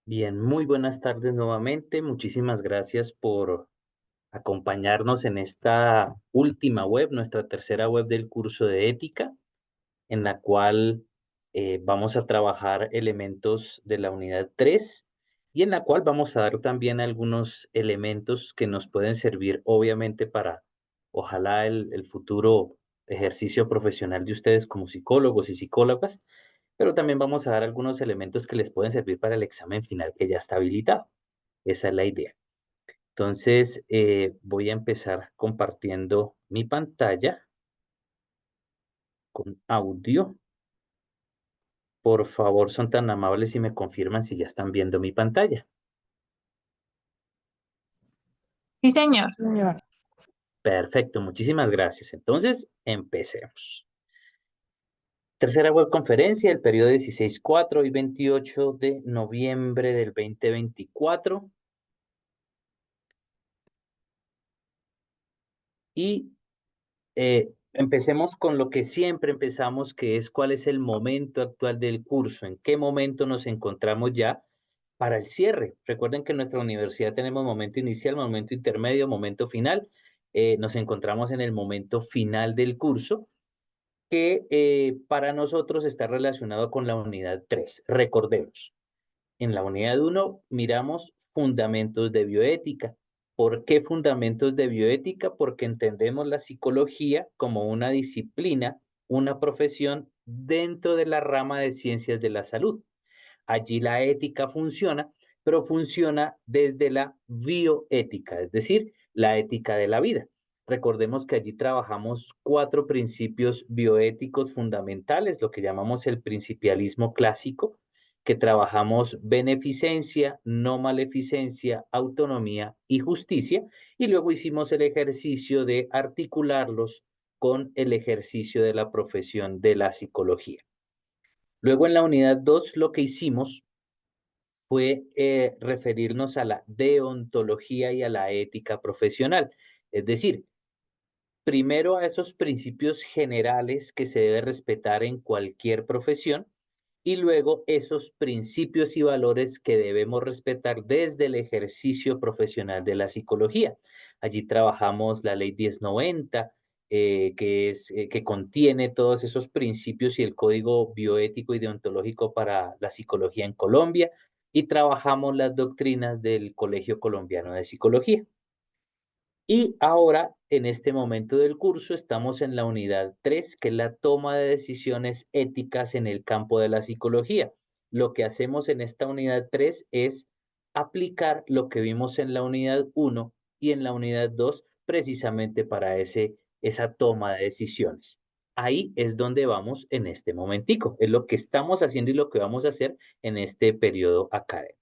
Bien, muy buenas tardes nuevamente. Muchísimas gracias por acompañarnos en esta última web, nuestra tercera web del curso de ética, en la cual vamos a trabajar elementos de la unidad 3 y en la cual vamos a dar también algunos elementos que nos pueden servir, obviamente, para ojalá el futuro ejercicio profesional de ustedes como psicólogos y psicólogas, pero también vamos a dar algunos elementos que les pueden servir para el examen final que ya está habilitado. Esa es la idea. Entonces, voy a empezar compartiendo mi pantalla con audio. Por favor, son tan amables y me confirman si ya están viendo mi pantalla. Sí, señor. Señor. Perfecto, muchísimas gracias. Entonces, empecemos. Tercera webconferencia, el periodo 16, 4 y 28 de noviembre del 2024. Y empecemos con lo que siempre empezamos, que es cuál es el momento actual del curso, en qué momento nos encontramos ya para el cierre. Recuerden que en nuestra universidad tenemos momento inicial, momento intermedio, momento final. Nos encontramos en el momento final del curso, que para nosotros está relacionado con la unidad 3. Recordemos. En la unidad 1 miramos fundamentos de bioética. ¿Por qué fundamentos de bioética? Porque entendemos la psicología como una disciplina, una profesión dentro de la rama de ciencias de la salud. Allí la ética funciona, pero funciona desde la bioética, es decir, la ética de la vida. Recordemos que allí trabajamos 4 principios bioéticos fundamentales, lo que llamamos el principialismo clásico, que trabajamos beneficencia, no maleficencia, autonomía y justicia, y luego hicimos el ejercicio de articularlos con el ejercicio de la profesión de la psicología. Luego en la unidad 2 lo que hicimos fue referirnos a la deontología y a la ética profesional, es decir, primero a esos principios generales que se debe respetar en cualquier profesión y luego esos principios y valores que debemos respetar desde el ejercicio profesional de la psicología. Allí trabajamos la ley 1090, que contiene todos esos principios y el código bioético y deontológico para la psicología en Colombia, y trabajamos las doctrinas del Colegio Colombiano de Psicología. Y ahora, en este momento del curso, estamos en la unidad 3, que es la toma de decisiones éticas en el campo de la psicología. Lo que hacemos en esta unidad 3 es aplicar lo que vimos en la unidad 1 y en la unidad 2 precisamente para esa toma de decisiones. Ahí es donde vamos en este momentico. Es lo que estamos haciendo y lo que vamos a hacer en este periodo académico.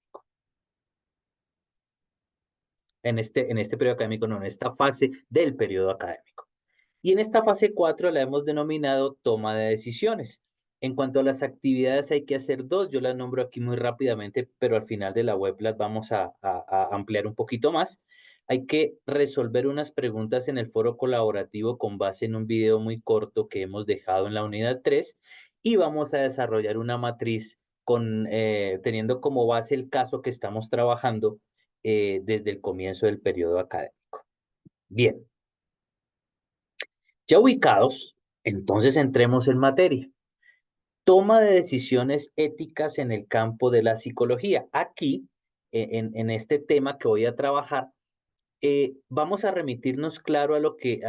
En este periodo académico, no, en esta fase del periodo académico. Y en esta fase 4 la hemos denominado toma de decisiones. En cuanto a las actividades, hay que hacer dos. Yo las nombro aquí muy rápidamente, pero al final de la web las vamos a ampliar un poquito más. Hay que resolver unas preguntas en el foro colaborativo con base en un video muy corto que hemos dejado en la unidad 3 y vamos a desarrollar una matriz teniendo como base el caso que estamos trabajando desde el comienzo del periodo académico. Bien, ya ubicados, entonces entremos en materia. Toma de decisiones éticas en el campo de la psicología. Aquí, en este tema que voy a trabajar, vamos a remitirnos claro a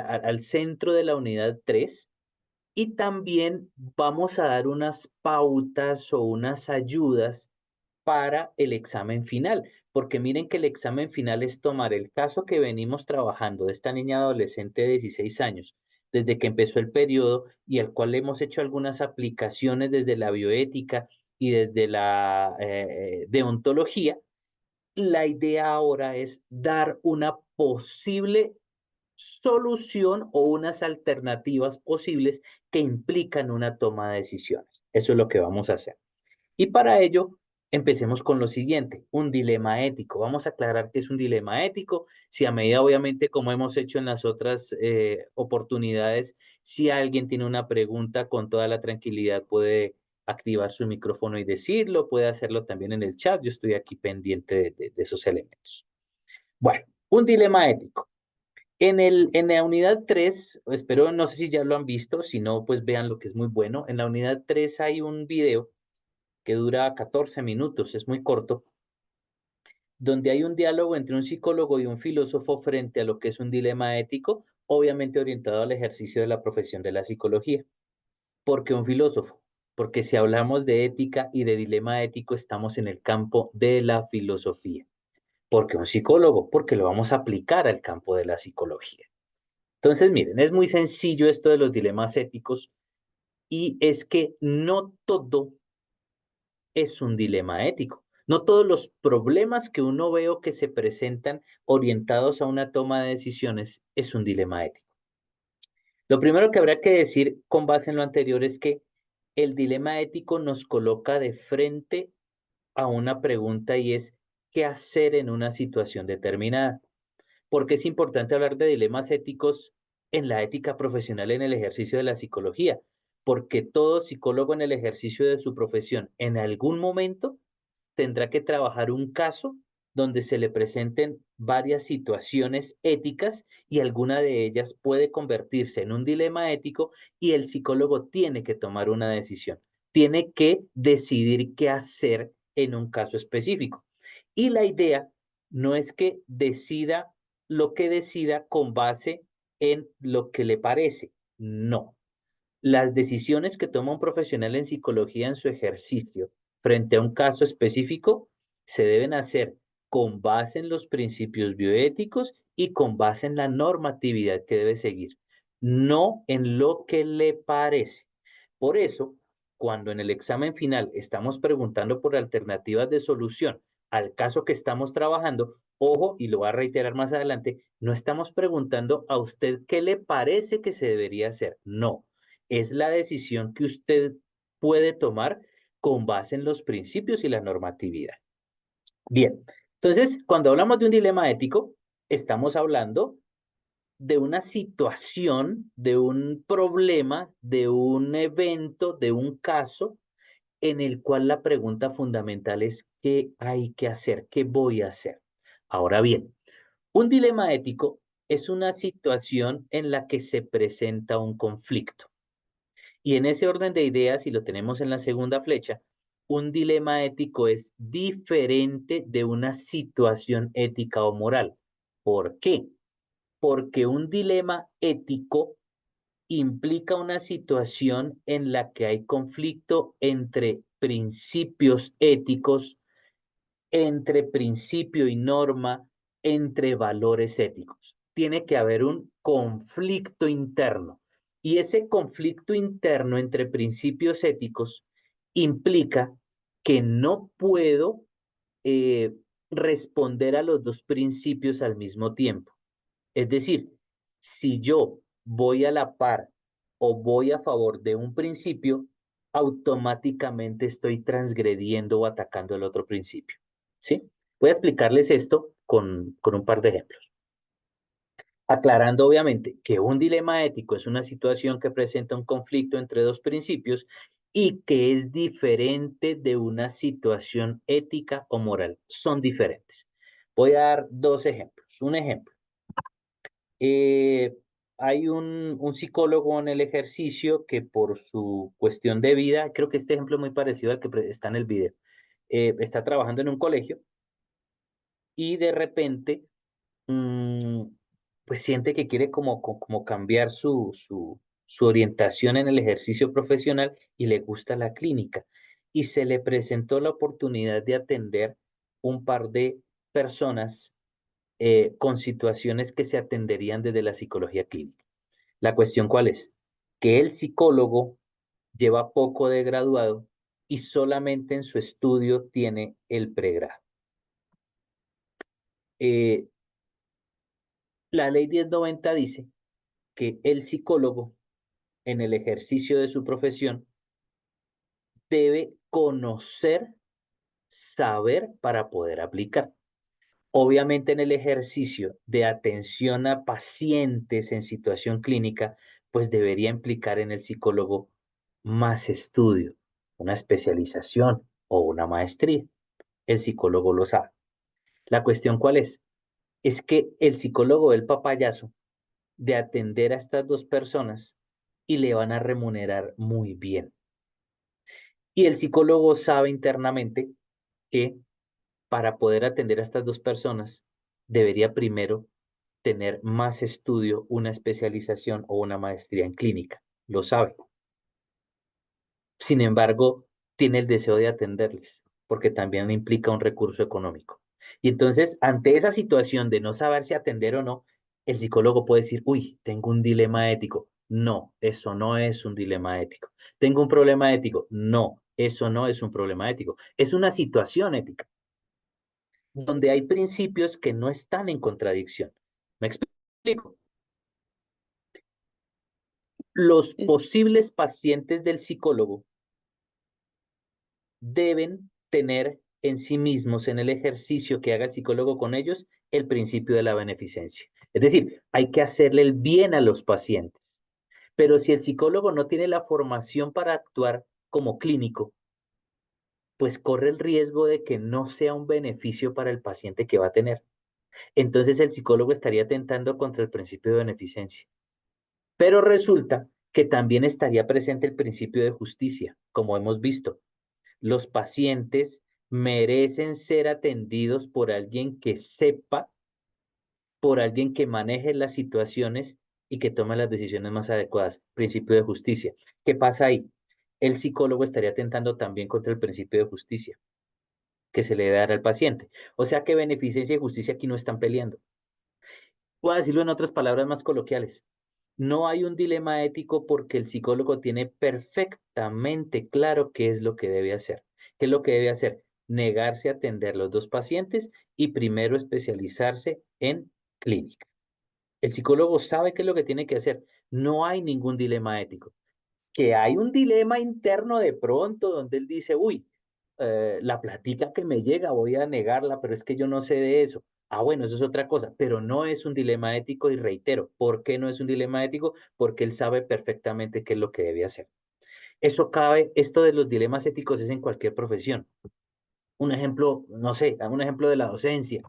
al centro de la unidad 3 y también vamos a dar unas pautas o unas ayudas para el examen final, porque miren que el examen final es tomar el caso que venimos trabajando de esta niña adolescente de 16 años, desde que empezó el periodo y al cual le hemos hecho algunas aplicaciones desde la bioética y desde la deontología. La idea ahora es dar una posible solución o unas alternativas posibles que implican una toma de decisiones. Eso es lo que vamos a hacer. Y para ello, empecemos con lo siguiente, un dilema ético. Vamos a aclarar qué es un dilema ético. Si a medida, obviamente, como hemos hecho en las otras oportunidades, si alguien tiene una pregunta, con toda la tranquilidad puede activar su micrófono y decirlo, puede hacerlo también en el chat, yo estoy aquí pendiente de esos elementos. Bueno, un dilema ético. En la unidad 3, espero, no sé si ya lo han visto, si no, pues vean lo que es muy bueno. En la unidad 3 hay un video que dura 14 minutos, es muy corto, donde hay un diálogo entre un psicólogo y un filósofo frente a lo que es un dilema ético, obviamente orientado al ejercicio de la profesión de la psicología. ¿Por qué un filósofo? Porque si hablamos de ética y de dilema ético, estamos en el campo de la filosofía. ¿Por qué un psicólogo? Porque lo vamos a aplicar al campo de la psicología. Entonces, miren, es muy sencillo esto de los dilemas éticos y es que no todo es un dilema ético. No todos los problemas que uno veo que se presentan orientados a una toma de decisiones es un dilema ético. Lo primero que habrá que decir con base en lo anterior es que el dilema ético nos coloca de frente a una pregunta y es ¿qué hacer en una situación determinada? Porque es importante hablar de dilemas éticos en la ética profesional en el ejercicio de la psicología, porque todo psicólogo en el ejercicio de su profesión en algún momento tendrá que trabajar un caso donde se le presenten varias situaciones éticas y alguna de ellas puede convertirse en un dilema ético y el psicólogo tiene que tomar una decisión, tiene que decidir qué hacer en un caso específico. Y la idea no es que decida lo que decida con base en lo que le parece, no. Las decisiones que toma un profesional en psicología en su ejercicio frente a un caso específico se deben hacer con base en los principios bioéticos y con base en la normatividad que debe seguir, no en lo que le parece. Por eso, cuando en el examen final estamos preguntando por alternativas de solución al caso que estamos trabajando, ojo, y lo voy a reiterar más adelante, no estamos preguntando a usted qué le parece que se debería hacer, no, es la decisión que usted puede tomar con base en los principios y la normatividad. Bien, entonces, cuando hablamos de un dilema ético, estamos hablando de una situación, de un problema, de un evento, de un caso en el cual la pregunta fundamental es ¿qué hay que hacer? ¿Qué voy a hacer? Ahora bien, un dilema ético es una situación en la que se presenta un conflicto. Y en ese orden de ideas, y lo tenemos en la segunda flecha, un dilema ético es diferente de una situación ética o moral. ¿Por qué? Porque un dilema ético implica una situación en la que hay conflicto entre principios éticos, entre principio y norma, entre valores éticos. Tiene que haber un conflicto interno. Y ese conflicto interno entre principios éticos implica que no puedo eh, responder a los dos principios al mismo tiempo. Es decir, si yo voy a la par o voy a favor de un principio, automáticamente estoy transgrediendo o atacando el otro principio. ¿Sí? Voy a explicarles esto con un par de ejemplos. Aclarando obviamente que un dilema ético es una situación que presenta un conflicto entre dos principios y que es diferente de una situación ética o moral. Son diferentes. Voy a dar dos ejemplos. Un ejemplo. Eh, hay un psicólogo en el ejercicio que por su cuestión de vida, creo que este ejemplo es muy parecido al que está en el video, está trabajando en un colegio y de repente, mm, pues siente que quiere como cambiar su orientación en el ejercicio profesional y le gusta la clínica. Y se le presentó la oportunidad de atender un par de personas con situaciones que se atenderían desde la psicología clínica. La cuestión cuál es, que el psicólogo lleva poco de graduado y solamente en su estudio tiene el pregrado. Eh, la ley 1090 dice que el psicólogo en el ejercicio de su profesión debe conocer, saber para poder aplicar. Obviamente en el ejercicio de atención a pacientes en situación clínica, pues debería implicar en el psicólogo más estudio, una especialización o una maestría. El psicólogo lo sabe. La cuestión, ¿cuál es? Es que el psicólogo ve el papayazo de atender a estas dos personas y le van a remunerar muy bien. Y el psicólogo sabe internamente que para poder atender a estas dos personas debería primero tener más estudio, una especialización o una maestría en clínica. Lo sabe. Sin embargo, tiene el deseo de atenderles, porque también implica un recurso económico. Y entonces, ante esa situación de no saber si atender o no, el psicólogo puede decir, uy, tengo un dilema ético. No, eso no es un dilema ético. Tengo un problema ético. No, eso no es un problema ético. Es una situación ética, donde hay principios que no están en contradicción. ¿Me explico? Los Es- posibles pacientes del psicólogo deben tener en sí mismos, en el ejercicio que haga el psicólogo con ellos, el principio de la beneficencia. Es decir, hay que hacerle el bien a los pacientes. Pero si el psicólogo no tiene la formación para actuar como clínico, pues corre el riesgo de que no sea un beneficio para el paciente que va a tener. Entonces el psicólogo estaría atentando contra el principio de beneficencia. Pero resulta que también estaría presente el principio de justicia, como hemos visto. Los pacientes merecen ser atendidos por alguien que sepa, por alguien que maneje las situaciones y que tome las decisiones más adecuadas. Principio de justicia. ¿Qué pasa ahí? El psicólogo estaría atentando también contra el principio de justicia que se le debe dar al paciente. O sea que beneficencia y justicia aquí no están peleando. Voy a decirlo en otras palabras más coloquiales. No hay un dilema ético porque el psicólogo tiene perfectamente claro qué es lo que debe hacer. ¿Qué es lo que debe hacer? Negarse a atender los dos pacientes y primero especializarse en clínica. El psicólogo sabe qué es lo que tiene que hacer. No hay ningún dilema ético. Que hay un dilema interno de pronto donde él dice, uy, la platica que me llega voy a negarla, pero es que yo no sé de eso. Ah, bueno, eso es otra cosa, pero no es un dilema ético y reitero, ¿por qué no es un dilema ético? Porque él sabe perfectamente qué es lo que debe hacer. Eso cabe, esto de los dilemas éticos es en cualquier profesión. Un ejemplo, no sé, un ejemplo de la docencia.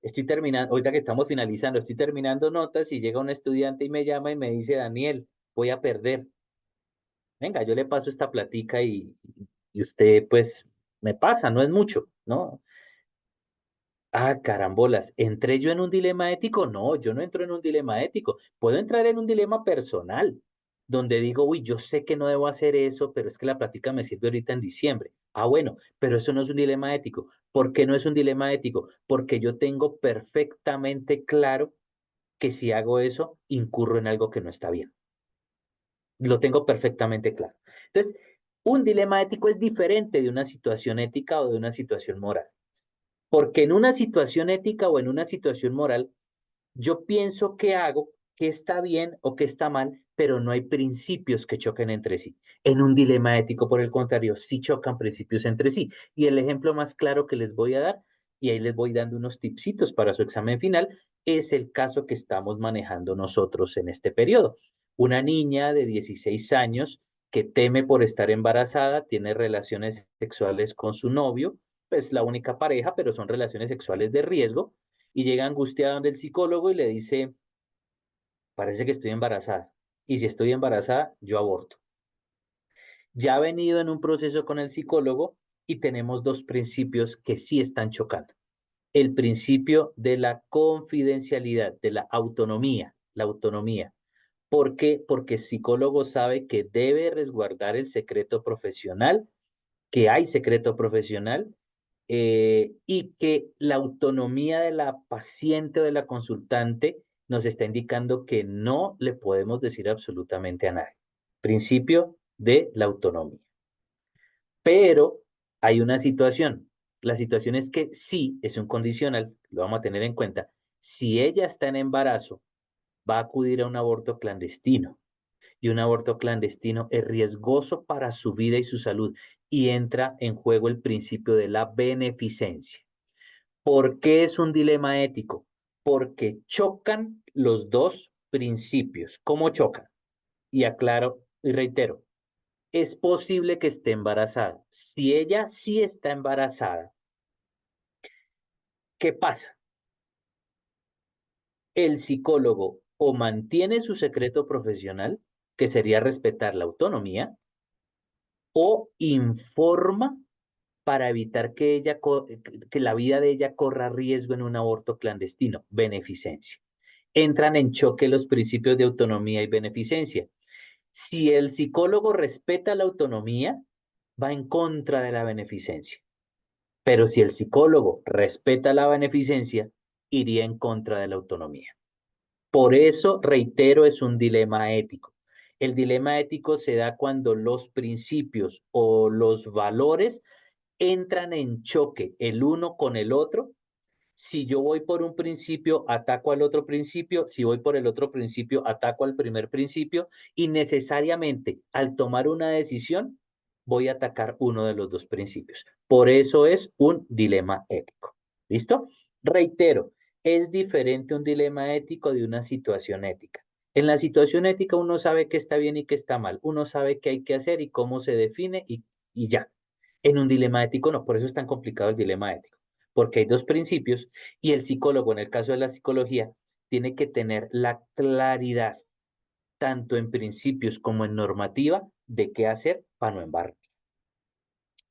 Estoy terminando, ahorita que estamos finalizando, estoy terminando notas y llega un estudiante y me llama y me dice, Daniel, voy a perder. Venga, yo le paso esta platica y usted pues me pasa, no es mucho, ¿no? Ah, carambolas, ¿entré yo en un dilema ético? No, yo no entro en un dilema ético. Puedo entrar en un dilema personal, donde digo, uy, yo sé que no debo hacer eso, pero es que la plática me sirve ahorita en diciembre. Ah, bueno, pero eso no es un dilema ético. ¿Por qué no es un dilema ético? Porque yo tengo perfectamente claro que si hago eso, incurro en algo que no está bien. Lo tengo perfectamente claro. Entonces, un dilema ético es diferente de una situación ética o de una situación moral. Porque en una situación ética o en una situación moral, yo pienso que hago, que está bien o que está mal, pero no hay principios que choquen entre sí. En un dilema ético, por el contrario, sí chocan principios entre sí. Y el ejemplo más claro que les voy a dar, y ahí les voy dando unos tipsitos para su examen final, es el caso que estamos manejando nosotros en este periodo. Una niña de 16 años que teme por estar embarazada, tiene relaciones sexuales con su novio, pues la única pareja, pero son relaciones sexuales de riesgo, y llega angustiada donde el psicólogo y le dice, parece que estoy embarazada. Y si estoy embarazada, yo aborto. Ya ha venido en un proceso con el psicólogo y tenemos dos principios que sí están chocando. El principio de la confidencialidad, de la autonomía, la autonomía. ¿Por qué? Porque el psicólogo sabe que debe resguardar el secreto profesional, que hay secreto profesional y que la autonomía de la paciente o de la consultante nos está indicando que no le podemos decir absolutamente a nadie. Principio de la autonomía. Pero hay una situación. La situación es que sí, es un condicional, lo vamos a tener en cuenta. Si ella está en embarazo, va a acudir a un aborto clandestino y un aborto clandestino es riesgoso para su vida y su salud y entra en juego el principio de la beneficencia. ¿Por qué es un dilema ético? Porque chocan los dos principios. ¿Cómo chocan? Y aclaro y reitero, es posible que esté embarazada. Si ella sí está embarazada, ¿qué pasa? El psicólogo o mantiene su secreto profesional, que sería respetar la autonomía, o informa para evitar que que la vida de ella corra riesgo en un aborto clandestino, beneficencia. Entran en choque los principios de autonomía y beneficencia. Si el psicólogo respeta la autonomía, va en contra de la beneficencia. Pero si el psicólogo respeta la beneficencia, iría en contra de la autonomía. Por eso, reitero, es un dilema ético. El dilema ético se da cuando los principios o los valores entran en choque el uno con el otro. Si yo voy por un principio, ataco al otro principio; si voy por el otro principio, ataco al primer principio, y necesariamente al tomar una decisión voy a atacar uno de los dos principios. Por eso es un dilema ético. ¿Listo? Reitero, es diferente un dilema ético de una situación ética. En la situación ética uno sabe qué está bien y qué está mal, uno sabe qué hay que hacer y cómo se define y ya. En un dilema ético no, por eso es tan complicado el dilema ético, porque hay dos principios y el psicólogo, en el caso de la psicología, tiene que tener la claridad, tanto en principios como en normativa, de qué hacer para no embarrar.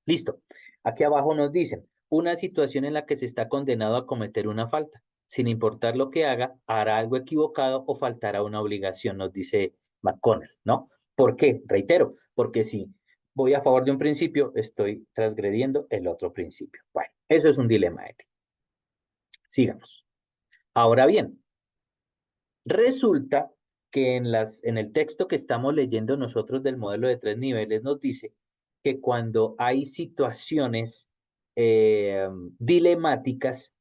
Listo. Aquí abajo nos dicen, una situación en la que se está condenado a cometer una falta. Sin importar lo que haga, hará algo equivocado o faltará una obligación, nos dice McConnell, ¿no? ¿Por qué? Reitero, porque si voy a favor de un principio, estoy transgrediendo el otro principio. Bueno, eso es un dilema ético. Sigamos. Ahora bien, resulta que en el texto que estamos leyendo nosotros del modelo de tres niveles nos dice que cuando hay situaciones eh, dilemáticas,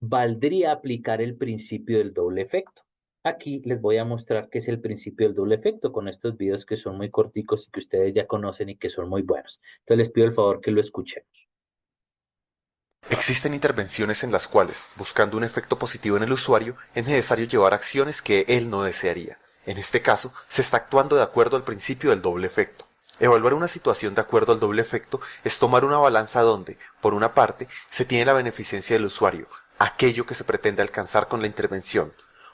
valdría aplicar el principio del doble efecto. Aquí les voy a mostrar qué es el principio del doble efecto con estos videos que son muy corticos y que ustedes ya conocen y que son muy buenos. Entonces les pido el favor que lo escuchemos. Existen intervenciones en las cuales, buscando un efecto positivo en el usuario, es necesario llevar acciones que él no desearía. En este caso, se está actuando de acuerdo al principio del doble efecto. Evaluar una situación de acuerdo al doble efecto es tomar una balanza donde, por una parte, se tiene la beneficencia del usuario, aquello que se pretende alcanzar con la intervención.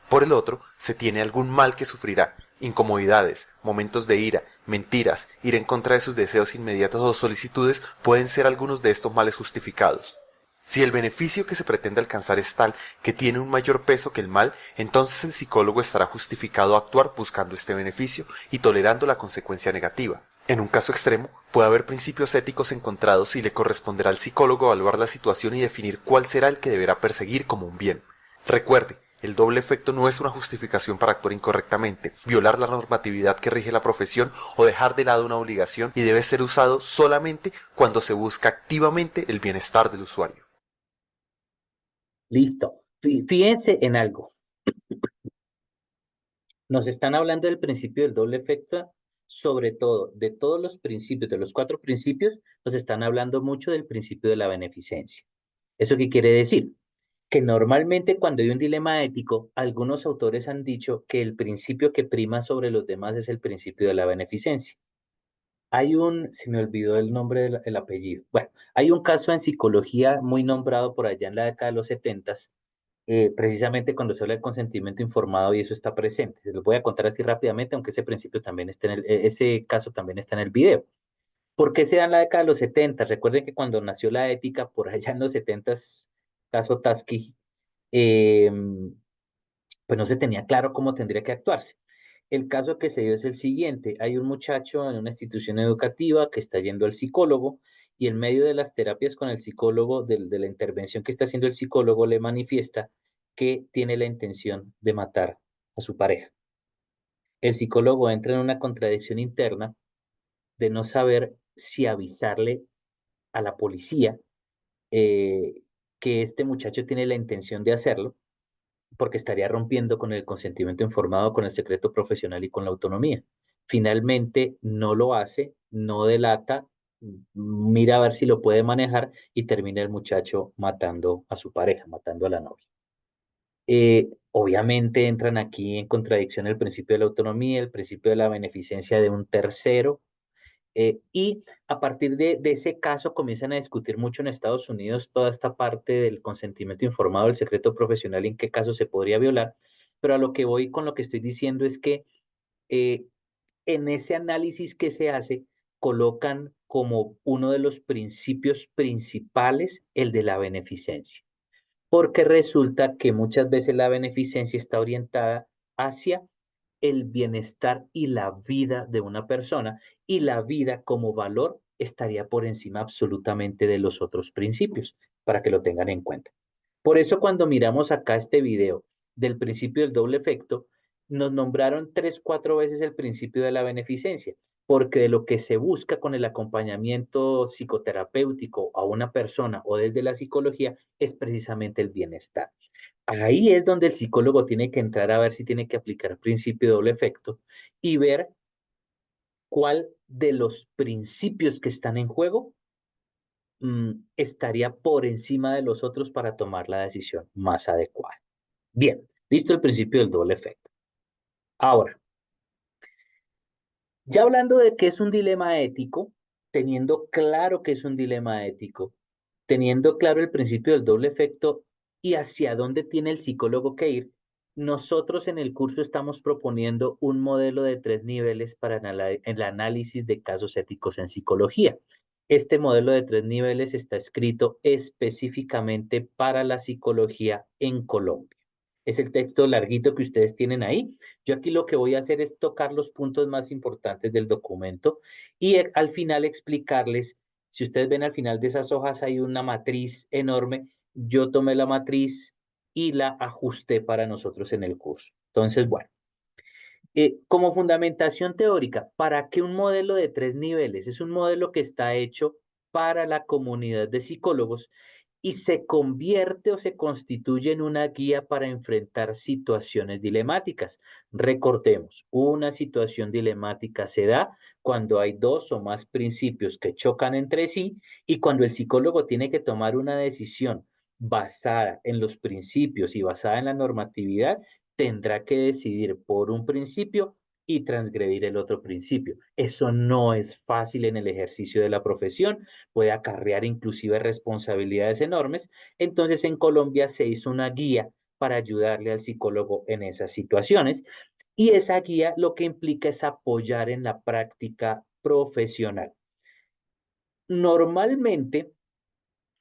Por el otro, se tiene algún mal que sufrirá, incomodidades, momentos de ira, mentiras, ir en contra de sus deseos inmediatos o solicitudes pueden ser algunos de estos males justificados. Si el beneficio que se pretende alcanzar es tal que tiene un mayor peso que el mal, entonces el psicólogo estará justificado a actuar buscando este beneficio y tolerando la consecuencia negativa. En un caso extremo, puede haber principios éticos encontrados y le corresponderá al psicólogo evaluar la situación y definir cuál será el que deberá perseguir como un bien. Recuerde, el doble efecto no es una justificación para actuar incorrectamente, violar la normatividad que rige la profesión o dejar de lado una obligación, y debe ser usado solamente cuando se busca activamente el bienestar del usuario. Listo. Fíjense en algo. Nos están hablando del principio del doble efecto, sobre todo de todos los principios, de los cuatro principios, nos están hablando mucho del principio de la beneficencia. ¿Eso qué quiere decir? Que normalmente cuando hay un dilema ético, algunos autores han dicho que el principio que prima sobre los demás es el principio de la beneficencia. Se me olvidó el nombre el apellido. Bueno, hay un caso en psicología muy nombrado por allá en la década de los 70, precisamente cuando se habla del consentimiento informado y eso está presente. Se los voy a contar así rápidamente, aunque ese principio también está ese caso también está en el video. ¿Por qué se da en la década de los 70? Recuerden que cuando nació la ética, por allá en los 70, caso Tasky, eh, pues no se tenía claro cómo tendría que actuarse. El caso que se dio es el siguiente: hay un muchacho en una institución educativa que está yendo al psicólogo y en medio de las terapias con el psicólogo, de la intervención que está haciendo el psicólogo, le manifiesta que tiene la intención de matar a su pareja. El psicólogo entra en una contradicción interna de no saber si avisarle a la policía eh, que este muchacho tiene la intención de hacerlo, porque estaría rompiendo con el consentimiento informado, con el secreto profesional y con la autonomía. Finalmente no lo hace, no delata, mira a ver si lo puede manejar y termina el muchacho matando a su pareja, matando a la novia. Obviamente entran aquí en contradicción el principio de la autonomía, el principio de la beneficencia de un tercero, Y a partir de ese caso comienzan a discutir mucho en Estados Unidos toda esta parte del consentimiento informado, del secreto profesional, en qué caso se podría violar. Pero a lo que voy con lo que estoy diciendo es que eh, en ese análisis que se hace, colocan como uno de los principios principales el de la beneficencia, porque resulta que muchas veces la beneficencia está orientada hacia el bienestar y la vida de una persona, y la vida como valor estaría por encima absolutamente de los otros principios, para que lo tengan en cuenta. Por eso cuando miramos acá este video del principio del doble efecto, nos nombraron 3, 4 veces el principio de la beneficencia, porque de lo que se busca con el acompañamiento psicoterapéutico a una persona o desde la psicología es precisamente el bienestar. Ahí es donde el psicólogo tiene que entrar a ver si tiene que aplicar el principio de doble efecto y ver cuál de los principios que están en juego estaría por encima de los otros para tomar la decisión más adecuada. Bien, listo el principio del doble efecto. Ahora, ya hablando de que es un dilema ético, teniendo claro que es un dilema ético, teniendo claro el principio del doble efecto y hacia dónde tiene el psicólogo que ir, nosotros en el curso estamos proponiendo un modelo de 3 niveles para el análisis de casos éticos en psicología. Este modelo de 3 niveles está escrito específicamente para la psicología en Colombia. Es el texto larguito que ustedes tienen ahí. Yo aquí lo que voy a hacer es tocar los puntos más importantes del documento y al final explicarles, si ustedes ven al final de esas hojas hay una matriz enorme, yo tomé la matriz y la ajusté para nosotros en el curso. Entonces, bueno, como fundamentación teórica, ¿para qué un modelo de 3 niveles? Es un modelo que está hecho para la comunidad de psicólogos y se convierte o se constituye en una guía para enfrentar situaciones dilemáticas. Recordemos, una situación dilemática se da cuando hay 2 o más principios que chocan entre sí y cuando el psicólogo tiene que tomar una decisión basada en los principios y basada en la normatividad, tendrá que decidir por un principio y transgredir el otro principio. Eso no es fácil en el ejercicio de la profesión, puede acarrear inclusive responsabilidades enormes. Entonces en Colombia se hizo una guía para ayudarle al psicólogo en esas situaciones y esa guía lo que implica es apoyar en la práctica profesional. Normalmente,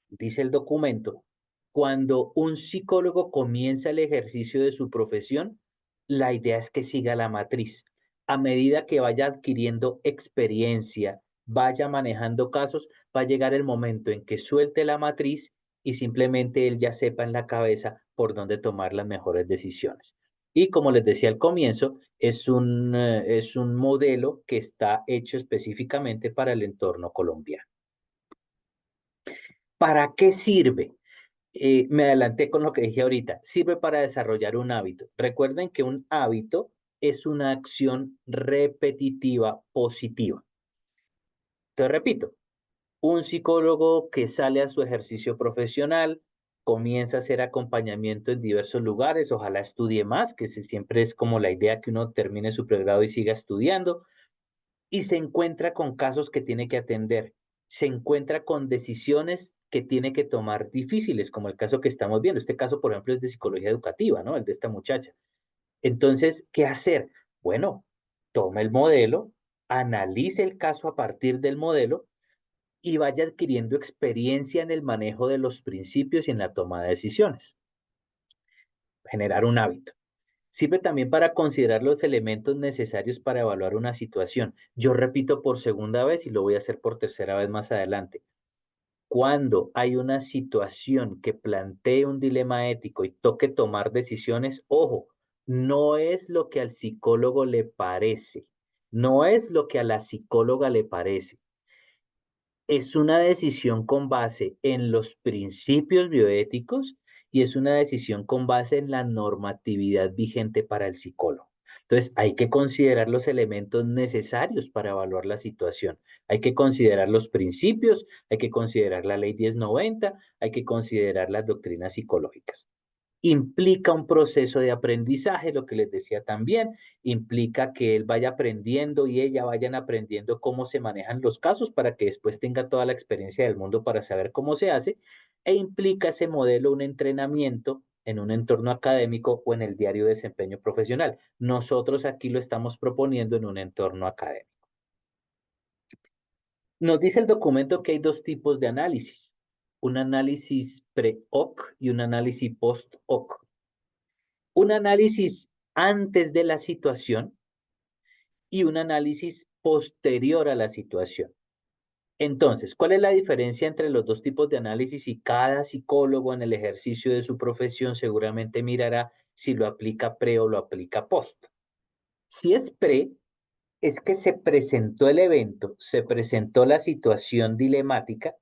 dice el documento, cuando un psicólogo comienza el ejercicio de su profesión, la idea es que siga la matriz. A medida que vaya adquiriendo experiencia, vaya manejando casos, va a llegar el momento en que suelte la matriz y simplemente él ya sepa en la cabeza por dónde tomar las mejores decisiones. Y como les decía al comienzo, es un modelo que está hecho específicamente para el entorno colombiano. ¿Para qué sirve? Me adelanté con lo que dije ahorita. Sirve para desarrollar un hábito. Recuerden que un hábito es una acción repetitiva positiva. Te repito, un psicólogo que sale a su ejercicio profesional, comienza a hacer acompañamiento en diversos lugares, ojalá estudie más, que siempre es como la idea que uno termine su pregrado y siga estudiando, y se encuentra con casos que tiene que atender, se encuentra con decisiones que tiene que tomar difíciles, como el caso que estamos viendo. Este caso, por ejemplo, es de psicología educativa, ¿no? El de esta muchacha. Entonces, ¿qué hacer? Bueno, toma el modelo, analice el caso a partir del modelo y vaya adquiriendo experiencia en el manejo de los principios y en la toma de decisiones. Generar un hábito. Sirve también para considerar los elementos necesarios para evaluar una situación. Yo repito por segunda vez y lo voy a hacer por tercera vez más adelante. Cuando hay una situación que plantee un dilema ético y toque tomar decisiones, ojo, no es lo que al psicólogo le parece, no es lo que a la psicóloga le parece. Es una decisión con base en los principios bioéticos y es una decisión con base en la normatividad vigente para el psicólogo. Entonces, hay que considerar los elementos necesarios para evaluar la situación. Hay que considerar los principios, hay que considerar la ley 1090, hay que considerar las doctrinas psicológicas. Implica un proceso de aprendizaje, lo que les decía también, implica que él vaya aprendiendo y ella vayan aprendiendo cómo se manejan los casos para que después tenga toda la experiencia del mundo para saber cómo se hace, e implica ese modelo un entrenamiento en un entorno académico o en el diario de desempeño profesional. Nosotros aquí lo estamos proponiendo en un entorno académico. Nos dice el documento que hay dos tipos de análisis, un análisis pre-hoc y un análisis post-hoc. Un análisis antes de la situación y un análisis posterior a la situación. Entonces, ¿cuál es la diferencia entre los dos tipos de análisis? Y cada psicólogo en el ejercicio de su profesión seguramente mirará si lo aplica pre o lo aplica post. Si es pre, es que se presentó el evento, se presentó la situación dilemática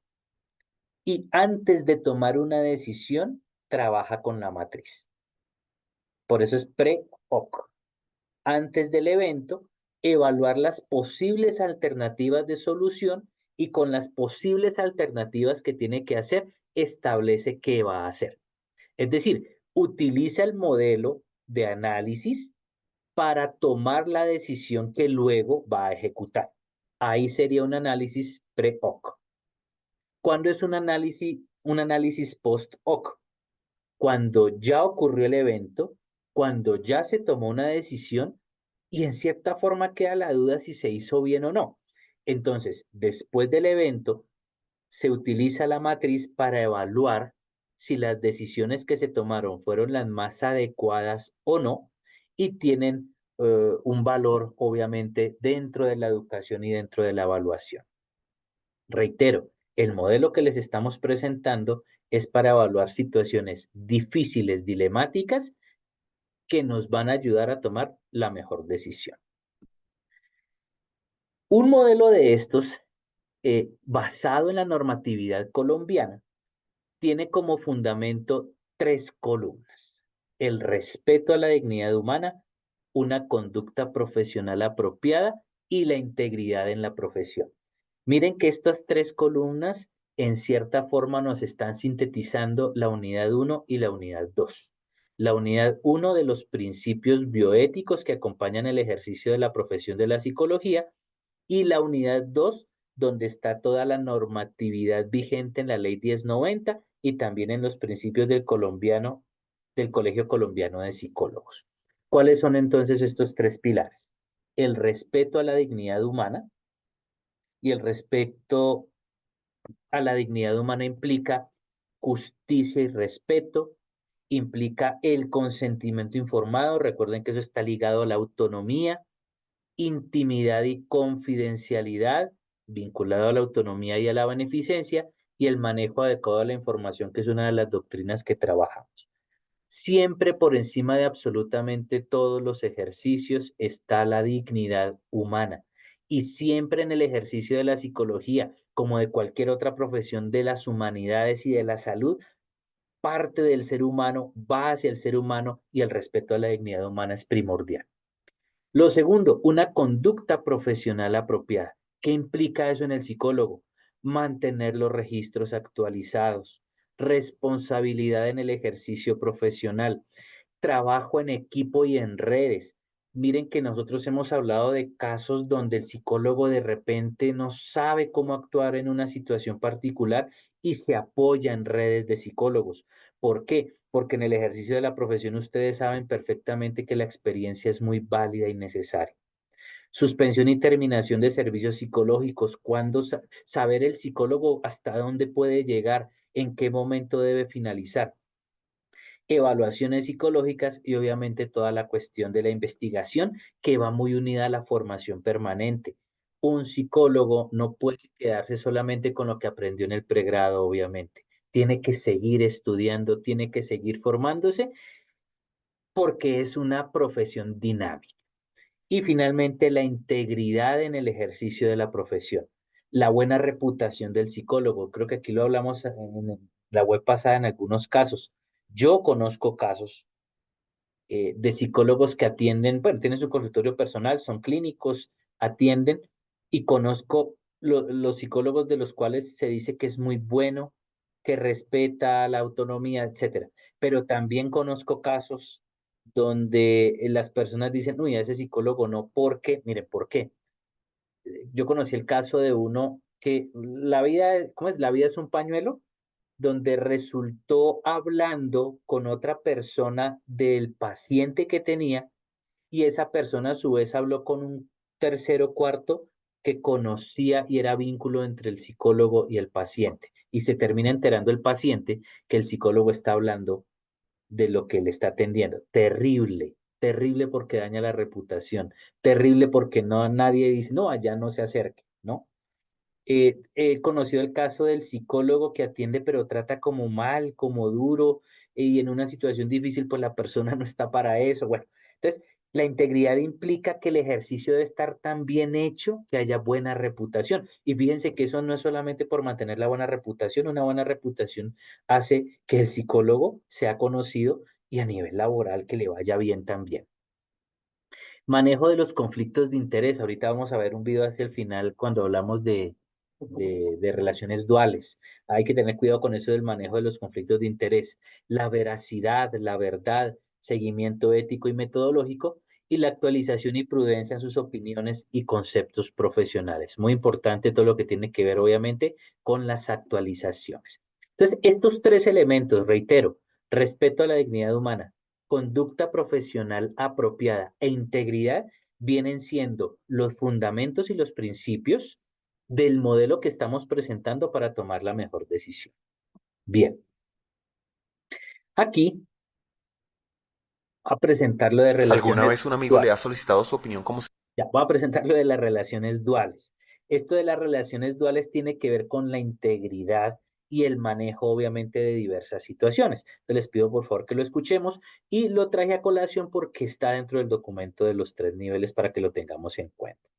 y antes de tomar una decisión, trabaja con la matriz. Por eso es pre-hoc. Antes del evento, evaluar las posibles alternativas de solución y con las posibles alternativas que tiene que hacer, establece qué va a hacer. Es decir, utiliza el modelo de análisis para tomar la decisión que luego va a ejecutar. Ahí sería un análisis pre-hoc. ¿Cuándo es un análisis post-hoc? Cuando ya ocurrió el evento, cuando ya se tomó una decisión y en cierta forma queda la duda si se hizo bien o no. Entonces, después del evento, se utiliza la matriz para evaluar si las decisiones que se tomaron fueron las más adecuadas o no y tienen un valor, obviamente, dentro de la educación y dentro de la evaluación. Reitero, el modelo que les estamos presentando es para evaluar situaciones difíciles, dilemáticas, que nos van a ayudar a tomar la mejor decisión. Un modelo de estos, basado en la normatividad colombiana, tiene como fundamento tres columnas: el respeto a la dignidad humana, una conducta profesional apropiada y la integridad en la profesión. Miren que estas tres columnas en cierta forma nos están sintetizando la unidad 1 y la unidad 2. La unidad 1 de los principios bioéticos que acompañan el ejercicio de la profesión de la psicología y la unidad 2 donde está toda la normatividad vigente en la ley 1090 y también en los principios del Colegio Colombiano de Psicólogos. ¿Cuáles son entonces estos tres pilares? El respeto a la dignidad humana, y el respeto a la dignidad humana implica justicia y respeto, implica el consentimiento informado, recuerden que eso está ligado a la autonomía, intimidad y confidencialidad, vinculado a la autonomía y a la beneficencia, y el manejo adecuado de la información, que es una de las doctrinas que trabajamos. Siempre por encima de absolutamente todos los ejercicios está la dignidad humana. Y siempre en el ejercicio de la psicología, como de cualquier otra profesión de las humanidades y de la salud, parte del ser humano va hacia el ser humano y el respeto a la dignidad humana es primordial. Lo segundo, una conducta profesional apropiada. ¿Qué implica eso en el psicólogo? Mantener los registros actualizados, responsabilidad en el ejercicio profesional, trabajo en equipo y en redes. Miren que nosotros hemos hablado de casos donde el psicólogo de repente no sabe cómo actuar en una situación particular y se apoya en redes de psicólogos. ¿Por qué? Porque en el ejercicio de la profesión ustedes saben perfectamente que la experiencia es muy válida y necesaria. Suspensión y terminación de servicios psicológicos. ¿Cuándo saber el psicólogo hasta dónde puede llegar? ¿En qué momento debe finalizar? Evaluaciones psicológicas y obviamente toda la cuestión de la investigación que va muy unida a la formación permanente. Un psicólogo no puede quedarse solamente con lo que aprendió en el pregrado, obviamente. Tiene que seguir estudiando, tiene que seguir formándose porque es una profesión dinámica. Y finalmente, la integridad en el ejercicio de la profesión. La buena reputación del psicólogo. Creo que aquí lo hablamos en la web pasada en algunos casos. Yo conozco casos de psicólogos que atienden, bueno, tienen su consultorio personal, son clínicos, atienden y conozco los psicólogos de los cuales se dice que es muy bueno, que respeta la autonomía, etcétera. Pero también conozco casos donde las personas dicen, uy, a ese psicólogo no, porque, miren, ¿por qué? Yo conocí el caso de uno que la vida, ¿cómo es? La vida es un pañuelo, donde resultó hablando con otra persona del paciente que tenía y esa persona a su vez habló con un tercero cuarto que conocía y era vínculo entre el psicólogo y el paciente. Y se termina enterando el paciente que el psicólogo está hablando de lo que le está atendiendo. Terrible, terrible porque daña la reputación, terrible porque no nadie dice, no, allá no se acerque, ¿no? He conocido el caso del psicólogo que atiende, pero trata como mal, como duro, y en una situación difícil, pues la persona no está para eso. Bueno, entonces, la integridad implica que el ejercicio debe estar tan bien hecho que haya buena reputación. Y fíjense que eso no es solamente por mantener la buena reputación, una buena reputación hace que el psicólogo sea conocido y a nivel laboral que le vaya bien también. Manejo de los conflictos de interés. Ahorita vamos a ver un video hacia el final cuando hablamos de relaciones duales. Hay que tener cuidado con eso del manejo de los conflictos de interés. La veracidad, la verdad, seguimiento ético y metodológico y la actualización y prudencia en sus opiniones y conceptos profesionales. Muy importante todo lo que tiene que ver, obviamente, con las actualizaciones. Entonces, estos tres elementos, reitero, respeto a la dignidad humana, conducta profesional apropiada e integridad vienen siendo los fundamentos y los principios del modelo que estamos presentando para tomar la mejor decisión. Bien, aquí a presentar lo de ¿Alguna vez relaciones un amigo le ha duales. solicitado su opinión como Ya, voy a presentar lo de las relaciones duales. Esto de las relaciones duales tiene que ver con la integridad y el manejo, obviamente, de diversas situaciones. Entonces, les pido por favor que lo escuchemos y lo traje a colación porque está dentro del documento de los 3 niveles para que lo tengamos en cuenta.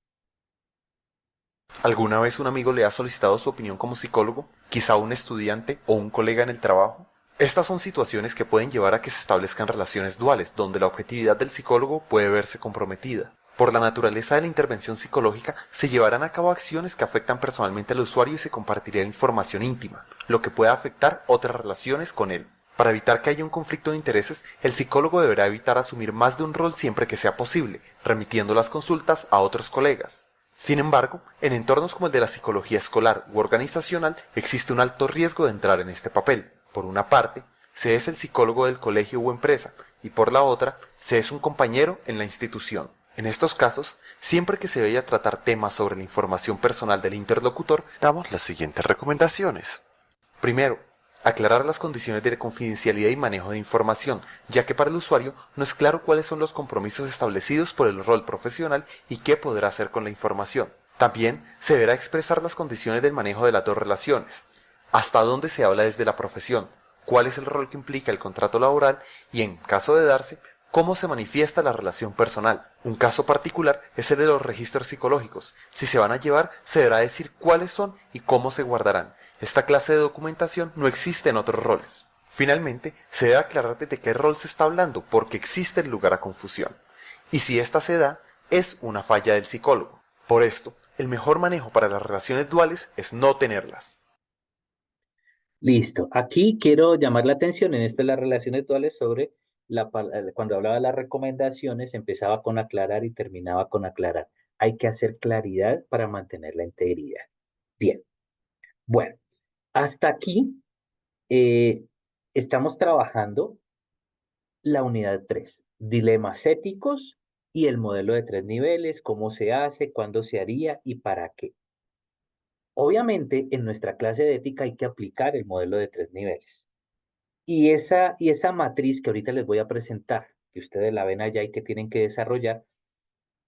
¿Alguna vez un amigo le ha solicitado su opinión como psicólogo? ¿Quizá un estudiante o un colega en el trabajo? Estas son situaciones que pueden llevar a que se establezcan relaciones duales, donde la objetividad del psicólogo puede verse comprometida. Por la naturaleza de la intervención psicológica, se llevarán a cabo acciones que afectan personalmente al usuario y se compartirá información íntima, lo que puede afectar otras relaciones con él. Para evitar que haya un conflicto de intereses, el psicólogo deberá evitar asumir más de un rol siempre que sea posible, remitiendo las consultas a otros colegas. Sin embargo, en entornos como el de la psicología escolar u organizacional existe un alto riesgo de entrar en este papel. Por una parte, se es el psicólogo del colegio u empresa y por la otra, se es un compañero en la institución. En estos casos, siempre que se vaya a tratar temas sobre la información personal del interlocutor, damos las siguientes recomendaciones. Primero, aclarar las condiciones de confidencialidad y manejo de información, ya que para el usuario no es claro cuáles son los compromisos establecidos por el rol profesional y qué podrá hacer con la información. También se deberá expresar las condiciones del manejo de las dos relaciones, hasta dónde se habla desde la profesión, cuál es el rol que implica el contrato laboral y, en caso de darse, cómo se manifiesta la relación personal. Un caso particular es el de los registros psicológicos. Si se van a llevar, se deberá decir cuáles son y cómo se guardarán. Esta clase de documentación no existe en otros roles. Finalmente, se debe aclarar de qué rol se está hablando porque existe el lugar a confusión. Y si ésta se da, es una falla del psicólogo. Por esto, el mejor manejo para las relaciones duales es no tenerlas. Listo. Aquí quiero llamar la atención en esto de las relaciones duales sobre cuando hablaba de las recomendaciones, empezaba con aclarar y terminaba con aclarar. Hay que hacer claridad para mantener la integridad. Bien. Bueno, hasta aquí eh, estamos trabajando la unidad 3, dilemas éticos y el modelo de 3 niveles, cómo se hace, cuándo se haría y para qué. Obviamente, en nuestra clase de ética hay que aplicar el modelo de 3 niveles. Y esa matriz que ahorita les voy a presentar, que ustedes la ven allá y que tienen que desarrollar,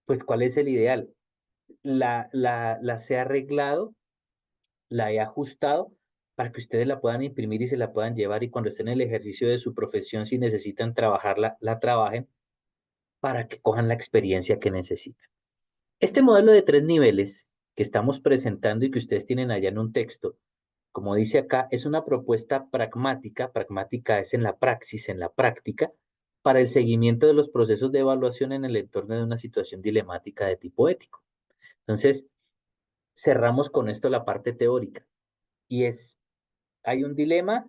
pues, ¿cuál es el ideal? La he arreglado, la he ajustado para que ustedes la puedan imprimir y se la puedan llevar y cuando estén en el ejercicio de su profesión, si necesitan trabajarla, la trabajen para que cojan la experiencia que necesitan. Este modelo de 3 niveles que estamos presentando y que ustedes tienen allá en un texto, como dice acá, es una propuesta pragmática, pragmática es en la praxis, en la práctica, para el seguimiento de los procesos de evaluación en el entorno de una situación dilemática de tipo ético. Entonces, cerramos con esto la parte teórica y es Hay un dilema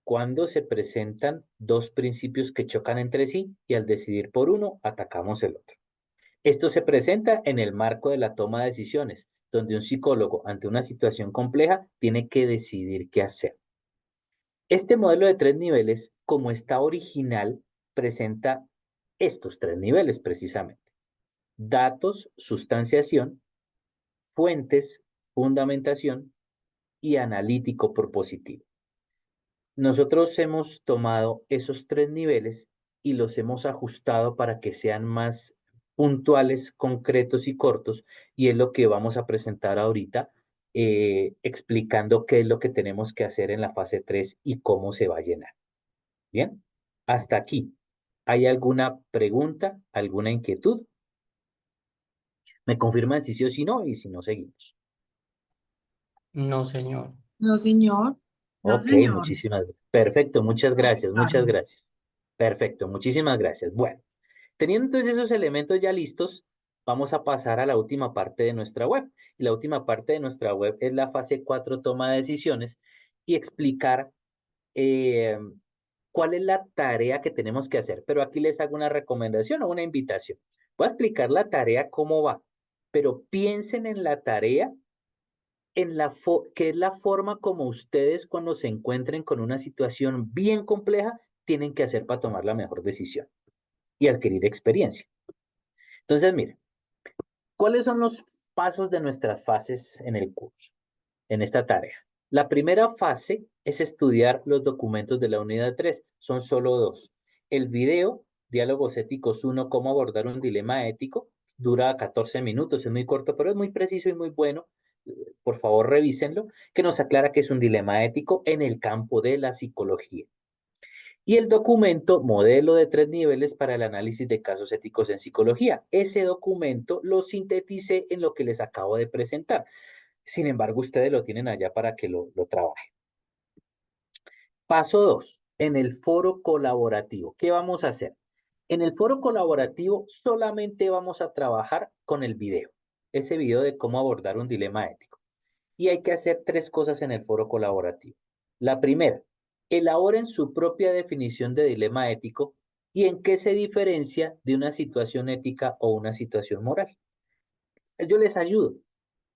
cuando se presentan dos principios que chocan entre sí y al decidir por uno, atacamos el otro. Esto se presenta en el marco de la toma de decisiones, donde un psicólogo ante una situación compleja tiene que decidir qué hacer. Este modelo de 3 niveles, como está original, presenta estos 3 niveles precisamente. Datos, sustanciación, fuentes, fundamentación y analítico propositivo. Nosotros hemos tomado esos 3 niveles y los hemos ajustado para que sean más puntuales, concretos y cortos, y es lo que vamos a presentar ahorita, explicando qué es lo que tenemos que hacer en la fase 3 y cómo se va a llenar. Bien, hasta aquí. ¿Hay alguna pregunta, alguna inquietud? Me confirman si sí o si no, y si no, seguimos. No, señor. No, señor. No, Ok, señor. muchísimas gracias. Perfecto, muchas gracias, muchas Claro. gracias. Perfecto, muchísimas gracias. Bueno, teniendo entonces esos elementos ya listos, vamos a pasar a la última parte de nuestra web. Y la última parte de nuestra web es la fase 4, toma de decisiones, y explicar eh, cuál es la tarea que tenemos que hacer. Pero aquí les hago una recomendación o una invitación. Voy a explicar la tarea cómo va, pero piensen en la tarea que es la forma como ustedes cuando se encuentren con una situación bien compleja tienen que hacer para tomar la mejor decisión y adquirir experiencia. Entonces, miren, ¿cuáles son los pasos de nuestras fases en el curso, en esta tarea? La primera fase es estudiar los documentos de la unidad 3. Son solo dos. El video, Diálogos Éticos 1, cómo abordar un dilema ético, dura 14 minutos, es muy corto, pero es muy preciso y muy bueno. Por favor, revísenlo, que nos aclara que es un dilema ético en el campo de la psicología. Y el documento Modelo de 3 niveles para el análisis de casos éticos en psicología. Ese documento lo sinteticé en lo que les acabo de presentar. Sin embargo, ustedes lo tienen allá para que lo trabajen. Paso 2. En el foro colaborativo. ¿Qué vamos a hacer? En el foro colaborativo solamente vamos a trabajar con el video. Ese video de cómo abordar un dilema ético. Y hay que hacer 3 cosas en el foro colaborativo. La primera, elaboren su propia definición de dilema ético y en qué se diferencia de una situación ética o una situación moral. Yo les ayudo,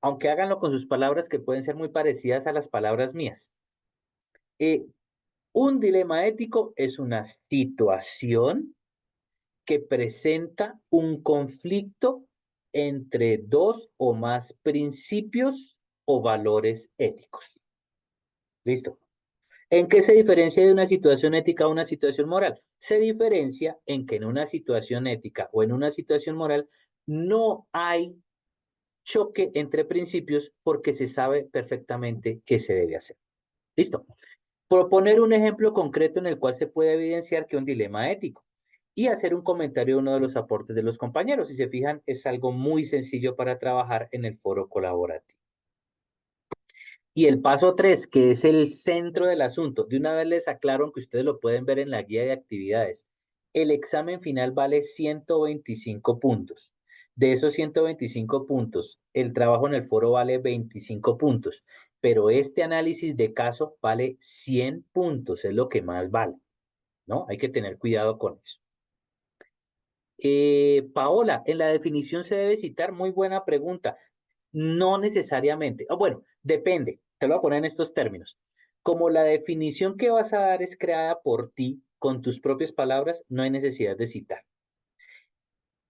aunque háganlo con sus palabras que pueden ser muy parecidas a las palabras mías. Un dilema ético es una situación que presenta un conflicto entre dos o más principios o valores éticos. ¿Listo? ¿En qué se diferencia de una situación ética a una situación moral? Se diferencia en que en una situación ética o en una situación moral no hay choque entre principios porque se sabe perfectamente qué se debe hacer. ¿Listo? Proponer un ejemplo concreto en el cual se puede evidenciar que un dilema ético y hacer un comentario de uno de los aportes de los compañeros. Si se fijan, es algo muy sencillo para trabajar en el foro colaborativo. Y el paso 3, que es el centro del asunto, de una vez les aclaro que ustedes lo pueden ver en la guía de actividades. El examen final vale 125 puntos. De esos 125 puntos, el trabajo en el foro vale 25 puntos, pero este análisis de caso vale 100 puntos, es lo que más vale, ¿no? Hay que tener cuidado con eso. Paola, en la definición se debe citar, muy buena pregunta. No necesariamente. Bueno, depende. Te lo voy a poner en estos términos. Como la definición que vas a dar es creada por ti con tus propias palabras, no hay necesidad de citar.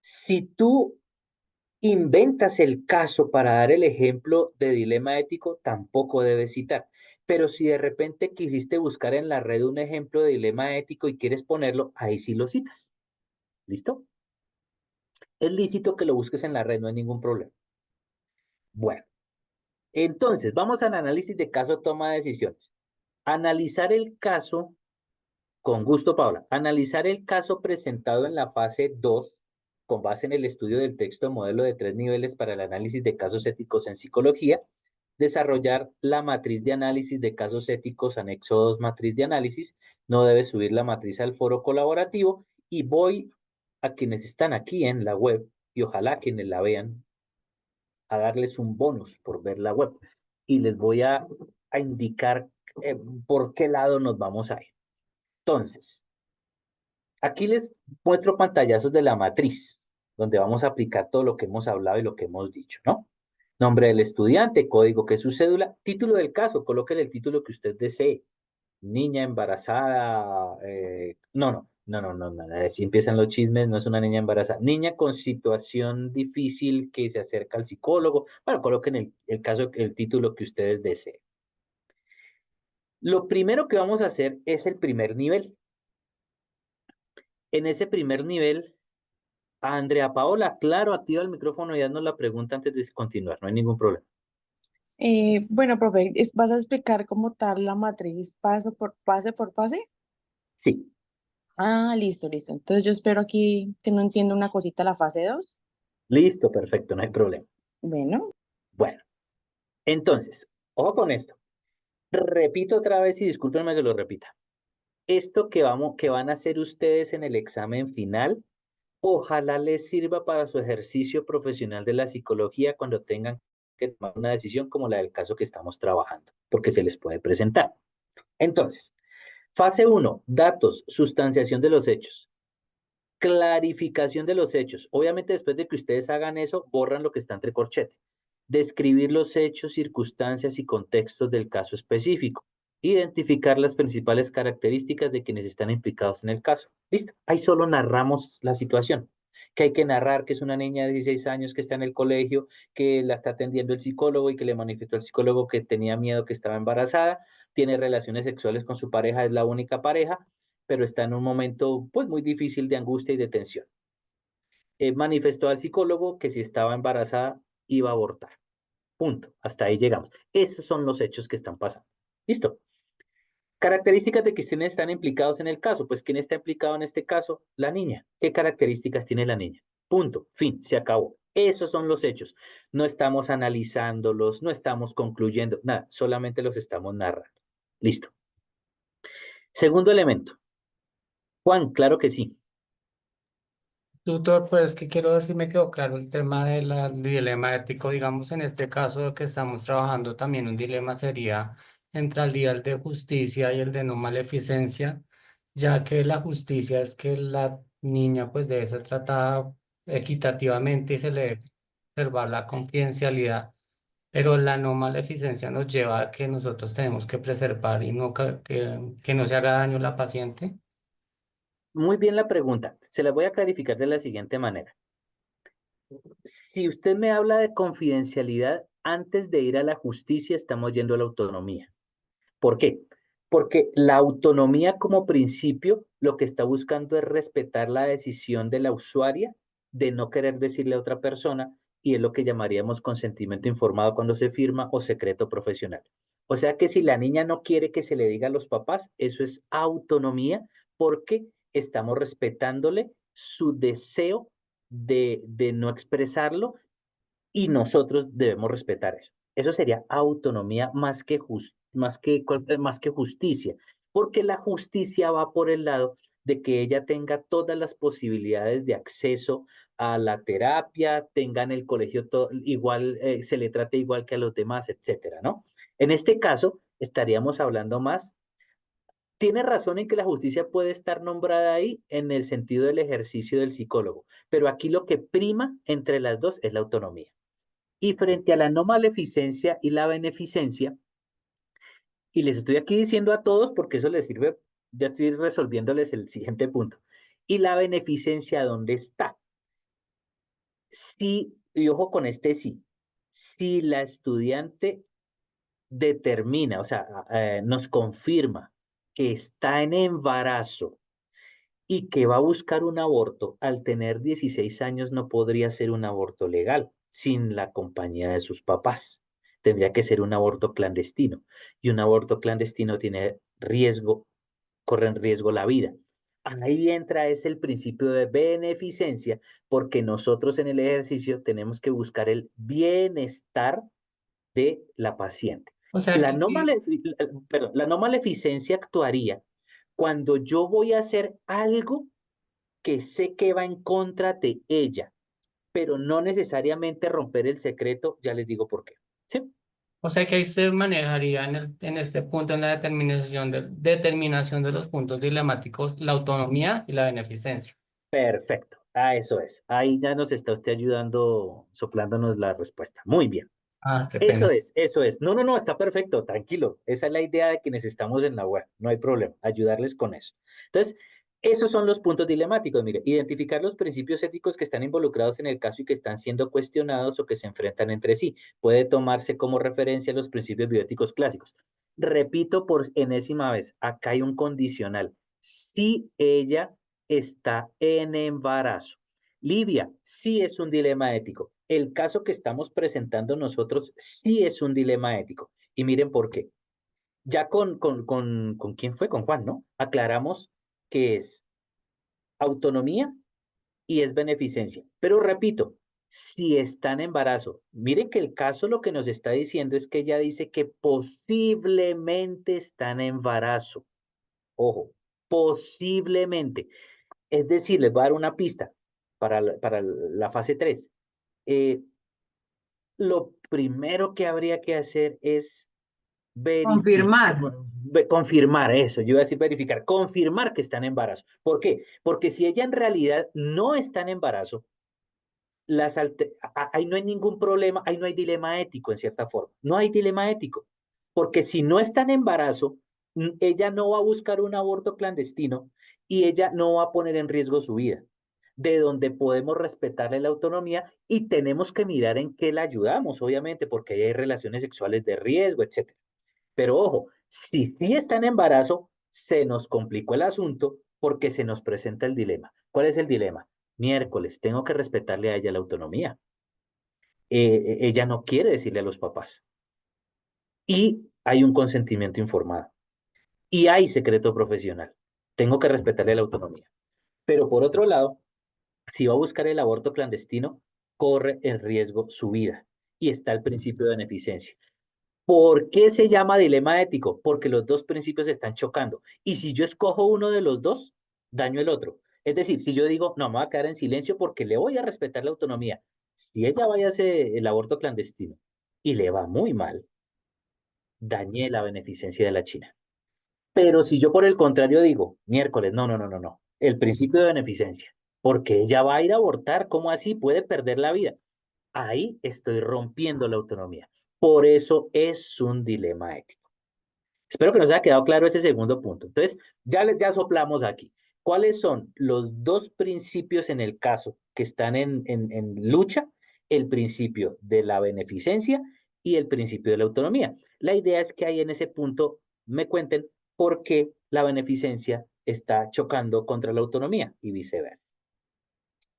Si tú inventas el caso para dar el ejemplo de dilema ético, tampoco debes citar. Pero si de repente quisiste buscar en la red un ejemplo de dilema ético y quieres ponerlo, ahí sí lo citas. ¿Listo? Es lícito que lo busques en la red, no hay ningún problema. Bueno. Entonces, vamos al análisis de caso, toma de decisiones. Analizar el caso, con gusto, Paula, analizar el caso presentado en la fase 2, con base en el estudio del texto modelo de 3 niveles para el análisis de casos éticos en psicología, desarrollar la matriz de análisis de casos éticos, anexo 2, matriz de análisis, no debe subir la matriz al foro colaborativo, y voy a quienes están aquí en la web, y ojalá quienes la vean, a darles un bonus por ver la web. Y les voy a indicar por qué lado nos vamos a ir. Entonces, aquí les muestro pantallazos de la matriz, donde vamos a aplicar todo lo que hemos hablado y lo que hemos dicho, ¿no? Nombre del estudiante, código que es su cédula, título del caso, colóquele el título que usted desee. Niña embarazada, no, así empiezan los chismes, no es una niña embarazada. Niña con situación difícil que se acerca al psicólogo. Bueno, coloquen el caso, el título que ustedes deseen. Lo primero que vamos a hacer es el primer nivel. En ese primer nivel, Andrea Paola, claro, activa el micrófono y haznos la pregunta antes de continuar, no hay ningún problema. Bueno, profe, ¿vas a explicar como tal la matriz paso por pase por pase? Sí, Ah, listo, listo. Entonces yo espero aquí que no entiendo una cosita la fase 2. listo, perfecto, no hay problema. Bueno, Bueno, entonces, ojo con esto. Repito otra vez y discúlpenme que lo repita. Esto que van a hacer ustedes en el examen final, ojalá les sirva para su ejercicio profesional de la psicología cuando tengan que tomar una decisión como la del caso que estamos trabajando, porque se les puede presentar. Entonces, fase 1, datos, sustanciación de los hechos. Clarificación de los hechos. Obviamente, después de que ustedes hagan eso, borran lo que está entre corchete. Describir los hechos, circunstancias y contextos del caso específico. Identificar las principales características de quienes están implicados en el caso. Listo. Ahí solo narramos la situación. Que hay que narrar que es una niña de 16 años que está en el colegio, que la está atendiendo el psicólogo y que le manifestó al psicólogo que tenía miedo, que estaba embarazada, tiene relaciones sexuales con su pareja, es la única pareja, pero está en un momento pues muy difícil de angustia y de tensión. Manifestó al psicólogo que si estaba embarazada iba a abortar. Punto. Hasta ahí llegamos. Esos son los hechos que están pasando. Listo. Características de quienes están implicados en el caso. Pues, ¿quién está implicado en este caso? La niña. ¿Qué características tiene la niña? Punto. Fin. Se acabó. Esos son los hechos. No estamos analizándolos, no estamos concluyendo, nada. Solamente los estamos narrando. Listo. Segundo elemento. Juan, claro que sí. Tutor, pues que quiero ver si me quedó claro el tema del dilema ético. Digamos, en este caso que estamos trabajando, también un dilema sería entre el día de justicia y el de no maleficencia, ya que la justicia es que la niña pues debe ser tratada equitativamente y se le debe preservar la confidencialidad, pero la no maleficencia nos lleva a que nosotros tenemos que preservar y no que no se haga daño a la paciente. Muy bien la pregunta. Se la voy a clarificar de la siguiente manera. Si usted me habla de confidencialidad, antes de ir a la justicia estamos yendo a la autonomía. ¿Por qué? Porque la autonomía como principio lo que está buscando es respetar la decisión de la usuaria de no querer decirle a otra persona y es lo que llamaríamos consentimiento informado cuando se firma o secreto profesional. O sea que si la niña no quiere que se le diga a los papás, eso es autonomía porque estamos respetándole su deseo de no expresarlo y nosotros debemos respetar eso. Eso sería autonomía más que justicia, porque la justicia va por el lado de que ella tenga todas las posibilidades de acceso a la terapia, tenga en el colegio igual, se le trate igual que a los demás, etcétera, ¿no? En este caso, estaríamos hablando más. Tiene razón en que la justicia puede estar nombrada ahí en el sentido del ejercicio del psicólogo, pero aquí lo que prima entre las dos es la autonomía. Y frente a la no maleficencia y la beneficencia, y les estoy aquí diciendo a todos porque eso les sirve, ya estoy resolviéndoles el siguiente punto. Y la beneficencia, ¿dónde está? Sí, y ojo con este sí, si la estudiante determina, o sea, nos confirma que está en embarazo y que va a buscar un aborto, al tener 16 años no podría ser un aborto legal sin la compañía de sus papás. Tendría que ser un aborto clandestino. Y un aborto clandestino tiene riesgo, corre en riesgo la vida. Ahí entra es el principio de beneficencia, porque nosotros en el ejercicio tenemos que buscar el bienestar de la paciente. O sea La que no, sí. perdón, la no maleficencia actuaría cuando yo voy a hacer algo que sé que va en contra de ella, pero no necesariamente romper el secreto, ya les digo por qué. ¿Sí? O sea que ahí se manejaría en este punto, en la determinación de los puntos dilemáticos, la autonomía y la beneficencia. Perfecto, eso es. Ahí ya nos está usted ayudando, soplándonos la respuesta. Muy bien. Ah, qué Eso pena. es, eso es. No, no, no, está perfecto, tranquilo. Esa es la idea de quienes estamos en la web. No hay problema, ayudarles con eso. Entonces, esos son los puntos dilemáticos. Mire, identificar los principios éticos que están involucrados en el caso y que están siendo cuestionados o que se enfrentan entre sí. Puede tomarse como referencia los principios bioéticos clásicos. Repito por enésima vez, acá hay un condicional. Si ella está en embarazo. Lidia, sí es un dilema ético. El caso que estamos presentando nosotros sí es un dilema ético. Y miren por qué. Ya ¿con quién fue? Con Juan, ¿no? Aclaramos que es autonomía y es beneficencia. Pero repito, si está en embarazo, miren que el caso lo que nos está diciendo es que ella dice que posiblemente está en embarazo. Ojo, posiblemente. Es decir, les voy a dar una pista para la fase 3. Eh, lo primero que habría que hacer es verificar, Confirmar. confirmar eso, yo iba a decir verificar, confirmar que está en embarazo. ¿Por qué? Porque si ella en realidad no está en embarazo, ahí no hay ningún problema, ahí no hay dilema ético en cierta forma. No hay dilema ético, porque si no está en embarazo, ella no va a buscar un aborto clandestino y ella no va a poner en riesgo su vida, de donde podemos respetarle la autonomía y tenemos que mirar en qué la ayudamos, obviamente, porque ahí hay relaciones sexuales de riesgo, etcétera. Pero ojo, si sí está en embarazo, se nos complicó el asunto porque se nos presenta el dilema. ¿Cuál es el dilema? Miércoles, tengo que respetarle a ella la autonomía. Ella no quiere decirle a los papás. Y hay un consentimiento informado. Y hay secreto profesional. Tengo que respetarle la autonomía. Pero por otro lado, si va a buscar el aborto clandestino, corre el riesgo su vida. Y está el principio de beneficencia. ¿Por qué se llama dilema ético? Porque los dos principios están chocando. Y si yo escojo uno de los dos, daño el otro. Es decir, si yo digo, no, me voy a quedar en silencio porque le voy a respetar la autonomía. Si ella vaya a hacer el aborto clandestino y le va muy mal, dañé la beneficencia de la China. Pero si yo por el contrario digo, miércoles, no, no, no, no, no, el principio de beneficencia, porque ella va a ir a abortar, ¿cómo así? Puede perder la vida. Ahí estoy rompiendo la autonomía. Por eso es un dilema ético. Espero que nos haya quedado claro ese segundo punto. Entonces, ya soplamos aquí. ¿Cuáles son los dos principios en el caso que están en lucha? El principio de la beneficencia y el principio de la autonomía. La idea es que ahí en ese punto me cuenten por qué la beneficencia está chocando contra la autonomía y viceversa.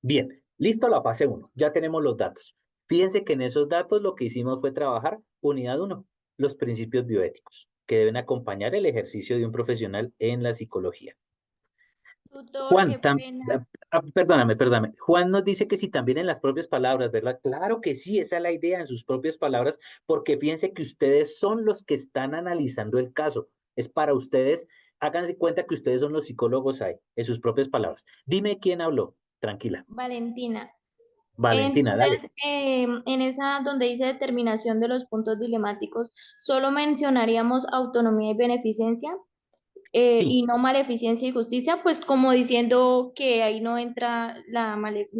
Bien, listo la fase 1. Ya tenemos los datos. Fíjense que en esos datos lo que hicimos fue trabajar unidad 1, los principios bioéticos que deben acompañar el ejercicio de un profesional en la psicología. Tutor, Juan, qué pena. perdóname. Juan nos dice que sí, también en las propias palabras, ¿verdad? Claro que sí, esa es la idea, en sus propias palabras, porque fíjense que ustedes son los que están analizando el caso. Es para ustedes, háganse cuenta que ustedes son los psicólogos ahí, en sus propias palabras. Dime quién habló, tranquila. Valentina. Valentina, dale. Entonces, en esa donde dice determinación de los puntos dilemáticos, solo mencionaríamos autonomía y beneficencia Sí, y no maleficencia y justicia, pues como diciendo que ahí no entra la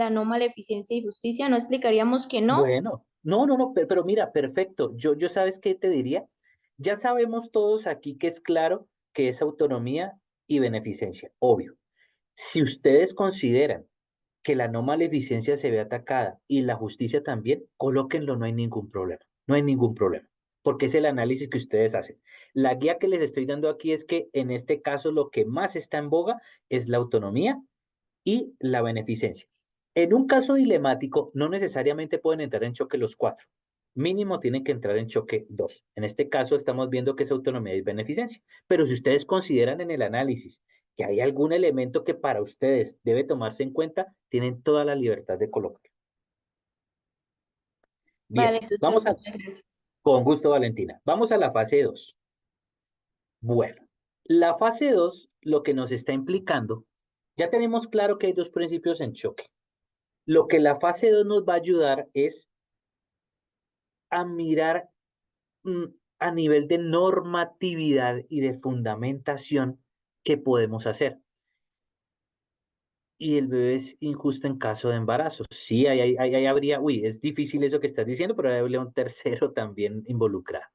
no maleficencia y justicia, no explicaríamos que no. bueno, no, no, no, pero mira, perfecto. Yo sabes qué te diría. Ya sabemos todos aquí que es claro que es autonomía y beneficencia, obvio. Si ustedes consideran que la no maleficencia se ve atacada y la justicia también, colóquenlo, no hay ningún problema, no hay ningún problema, porque es el análisis que ustedes hacen. La guía que les estoy dando aquí es que en este caso lo que más está en boga es la autonomía y la beneficencia. En un caso dilemático, no necesariamente pueden entrar en choque los cuatro. Mínimo tienen que entrar en choque dos. En este caso estamos viendo que es autonomía y beneficencia. Pero si ustedes consideran en el análisis que hay algún elemento que para ustedes debe tomarse en cuenta, tienen toda la libertad de colocarlo. Vale, Bien, tutor, muchas gracias. con gusto, Valentina. Vamos a la fase 2. Bueno, la fase 2 lo que nos está implicando, ya tenemos claro que hay dos principios en choque. Lo que la fase 2 nos va a ayudar es a mirar a nivel de normatividad y de fundamentación que podemos hacer. Y el bebé es injusto en caso de embarazo. Sí, ahí habría, uy, es difícil eso que estás diciendo, pero ahí habría un tercero también involucrado.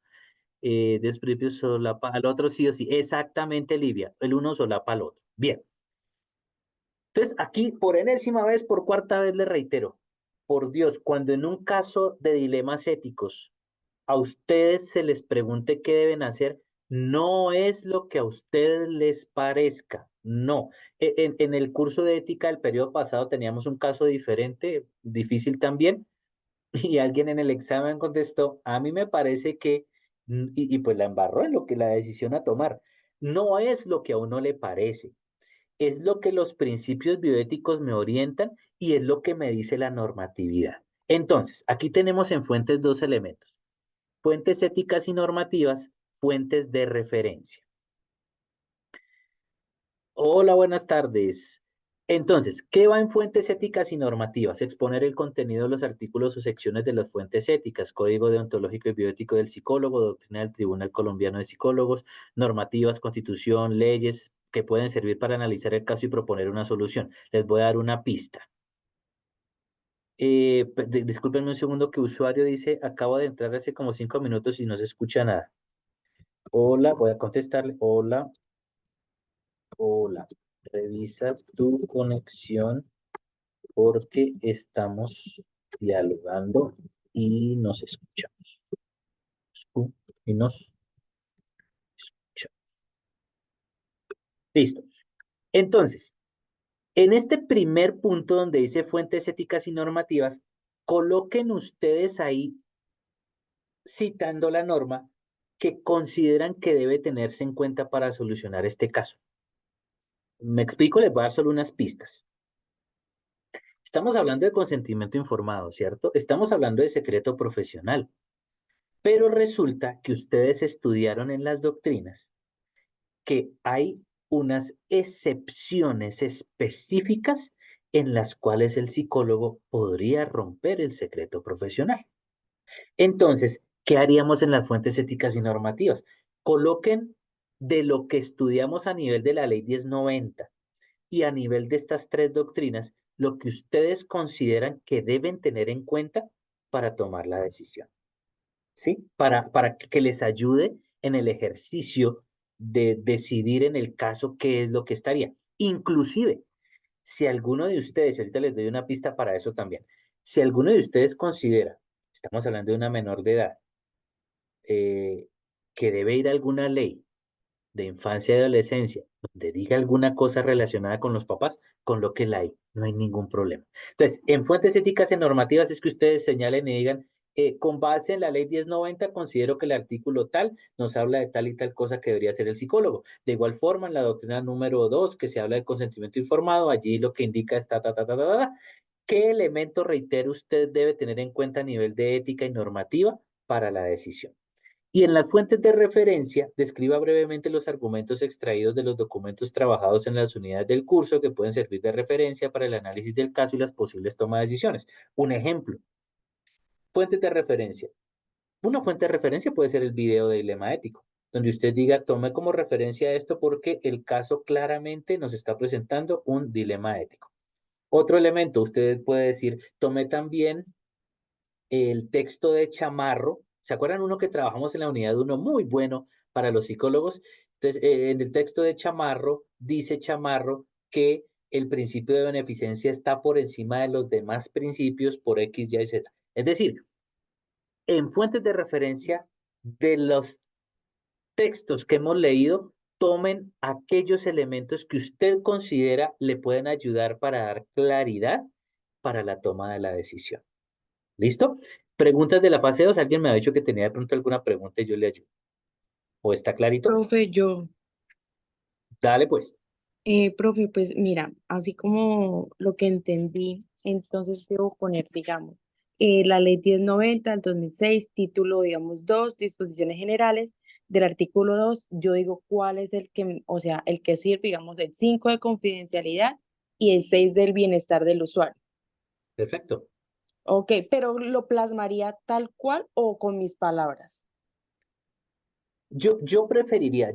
Despropio solapa al otro sí o sí. Exactamente, Livia. El uno solapa al otro. Bien. Entonces, aquí por enésima vez, por cuarta vez le reitero, por Dios, cuando en un caso de dilemas éticos a ustedes se les pregunte qué deben hacer, no es lo que a ustedes les parezca, no. En el curso de ética del periodo pasado teníamos un caso diferente, difícil también, y alguien en el examen contestó, a mí me parece que, y pues la embarró en lo que la decisión a tomar, no es lo que a uno le parece, es lo que los principios bioéticos me orientan y es lo que me dice la normatividad. Entonces, aquí tenemos en fuentes dos elementos: fuentes éticas y normativas, fuentes de referencia. Hola, buenas tardes. Entonces, ¿qué va en fuentes éticas y normativas? Exponer el contenido de los artículos o secciones de las fuentes éticas, Código Deontológico y Bioético del Psicólogo, Doctrina del Tribunal Colombiano de Psicólogos, normativas, constitución, leyes que pueden servir para analizar el caso y proponer una solución. Les voy a dar una pista. Discúlpenme un segundo, que usuario dice, acabo de entrar hace como 5 minutos y no se escucha nada. Hola, voy a contestarle. Hola, hola. Revisa tu conexión porque estamos dialogando y nos escuchamos. Y nos escuchamos. Listo. Entonces, en este primer punto donde dice fuentes éticas y normativas, coloquen ustedes ahí, citando la norma, que consideran que debe tenerse en cuenta para solucionar este caso. Me explico, les voy a dar solo unas pistas. Estamos hablando de consentimiento informado, ¿cierto? Estamos hablando de secreto profesional, pero resulta que ustedes estudiaron en las doctrinas que hay unas excepciones específicas en las cuales el psicólogo podría romper el secreto profesional. Entonces, ¿qué haríamos en las fuentes éticas y normativas? Coloquen de lo que estudiamos a nivel de la ley 1090 y a nivel de estas tres doctrinas, lo que ustedes consideran que deben tener en cuenta para tomar la decisión, ¿sí? Para que les ayude en el ejercicio de decidir en el caso qué es lo que estaría. Inclusive, si alguno de ustedes, ahorita les doy una pista para eso también, si alguno de ustedes considera, estamos hablando de una menor de edad, que debe ir a alguna ley de infancia y adolescencia, donde diga alguna cosa relacionada con los papás, con lo que la hay, no hay ningún problema. Entonces, en fuentes éticas y normativas es que ustedes señalen y digan, con base en la ley 1090, considero que el artículo tal nos habla de tal y tal cosa que debería hacer el psicólogo. De igual forma, en la doctrina número 2, que se habla de consentimiento informado, allí lo que indica es ta. ¿Qué elemento, reitero, usted debe tener en cuenta a nivel de ética y normativa para la decisión? Y en las fuentes de referencia, describa brevemente los argumentos extraídos de los documentos trabajados en las unidades del curso que pueden servir de referencia para el análisis del caso y las posibles tomas de decisiones. Un ejemplo, fuentes de referencia. Una fuente de referencia puede ser el video de dilema ético, donde usted diga, tome como referencia esto porque el caso claramente nos está presentando un dilema ético. Otro elemento, usted puede decir, tome también el texto de Chamarro. ¿Se acuerdan uno que trabajamos en la unidad 1 muy bueno para los psicólogos? Entonces, en el texto de Chamarro, dice Chamarro que el principio de beneficencia está por encima de los demás principios por X, Y, Z. Es decir, en fuentes de referencia de los textos que hemos leído, tomen aquellos elementos que usted considera le pueden ayudar para dar claridad para la toma de la decisión. ¿Listo? Preguntas de la fase 2. Alguien me ha dicho que tenía de pronto alguna pregunta y yo le ayudo. ¿O está clarito? Profe, yo, Dale pues. profe, pues mira, así como lo que entendí, entonces debo poner, digamos, la ley 1090 del 2006, título, digamos, 2, disposiciones generales del artículo 2, yo digo cuál es el que, o sea, el que sirve, digamos, el 5 de confidencialidad y el 6 del bienestar del usuario. Perfecto. Ok, pero ¿lo plasmaría tal cual o con mis palabras? Yo preferiría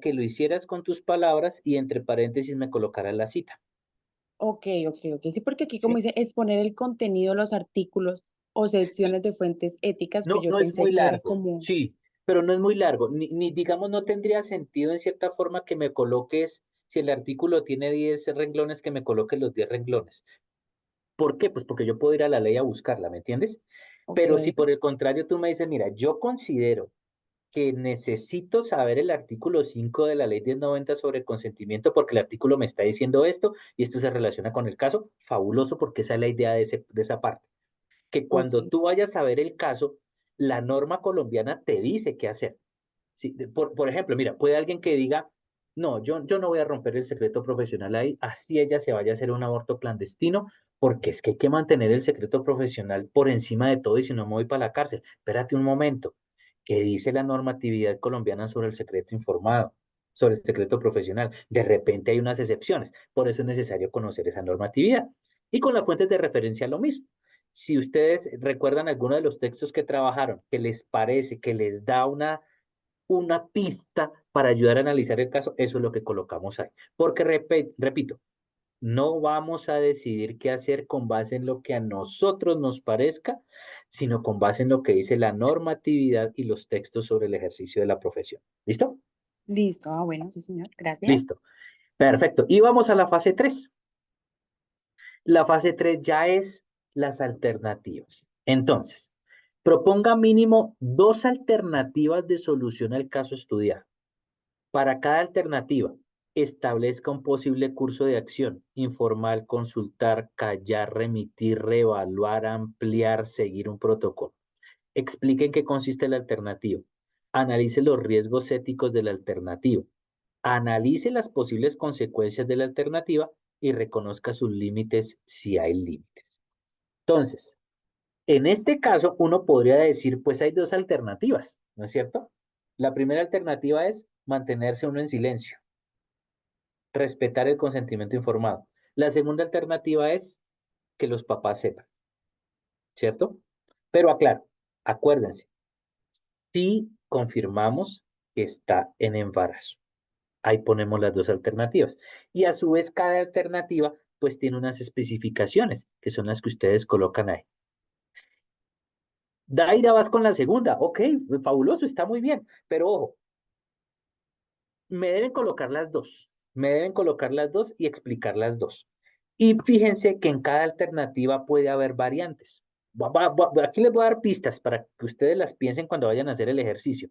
que lo hicieras con tus palabras y entre paréntesis me colocaras la cita. Ok, ok, ok. Sí, porque aquí como ¿Sí? dice exponer el contenido, los artículos o Sí. secciones de fuentes éticas, pues No, yo no es pensé muy que era largo, como, sí, pero no es muy largo. Ni digamos, no tendría sentido en cierta forma que me coloques, si el artículo tiene 10 renglones, que me coloques los 10 renglones. ¿Por qué? Pues porque yo puedo ir a la ley a buscarla, ¿me entiendes? ok, Pero si por el contrario tú me dices, mira, yo considero que necesito saber el artículo 5 de la ley 1090 sobre consentimiento porque el artículo me está diciendo esto y esto se relaciona con el caso, fabuloso porque esa es la idea de esa parte. Que ok, cuando tú vayas a ver el caso, la norma colombiana te dice qué hacer. Sí, por ejemplo, mira, puede alguien que diga, no, yo no voy a romper el secreto profesional ahí, así ella se vaya a hacer un aborto clandestino, porque es que hay que mantener el secreto profesional por encima de todo y si no me voy para la cárcel. Espérate un momento, ¿qué dice la normatividad colombiana sobre el secreto informado, sobre el secreto profesional? De repente hay unas excepciones, por eso es necesario conocer esa normatividad. Y con las fuentes de referencia lo mismo. Si ustedes recuerdan alguno de los textos que trabajaron, que les parece que les da una pista para ayudar a analizar el caso, eso es lo que colocamos ahí. Porque, repito, no vamos a decidir qué hacer con base en lo que a nosotros nos parezca, sino con base en lo que dice la normatividad y los textos sobre el ejercicio de la profesión. ¿Listo? listo. Ah, bueno, sí, señor. Gracias. Listo. Perfecto. Y vamos a la fase 3. La fase 3 ya es las alternativas. Entonces, proponga mínimo 2 alternativas de solución al caso estudiado. Para cada alternativa, establezca un posible curso de acción: informar, consultar, callar, remitir, reevaluar, ampliar, seguir un protocolo. Explique en qué consiste la alternativa. Analice los riesgos éticos de la alternativa. Analice las posibles consecuencias de la alternativa y reconozca sus límites si hay límites. Entonces, en este caso, uno podría decir, pues hay 2 alternativas, ¿no es cierto? La primera alternativa es mantenerse uno en silencio, respetar el consentimiento informado. La segunda alternativa es que los papás sepan, ¿cierto? Pero aclaro, acuérdense, si confirmamos que está en embarazo, ahí ponemos las 2 alternativas. Y a su vez, cada alternativa pues tiene unas especificaciones, que son las que ustedes colocan ahí. Daira, vas con la segunda, ok, fabuloso, está muy bien, pero ojo, me deben colocar las 2, me deben colocar las 2 y explicar las 2. Y fíjense que en cada alternativa puede haber variantes. Aquí les voy a dar pistas para que ustedes las piensen cuando vayan a hacer el ejercicio.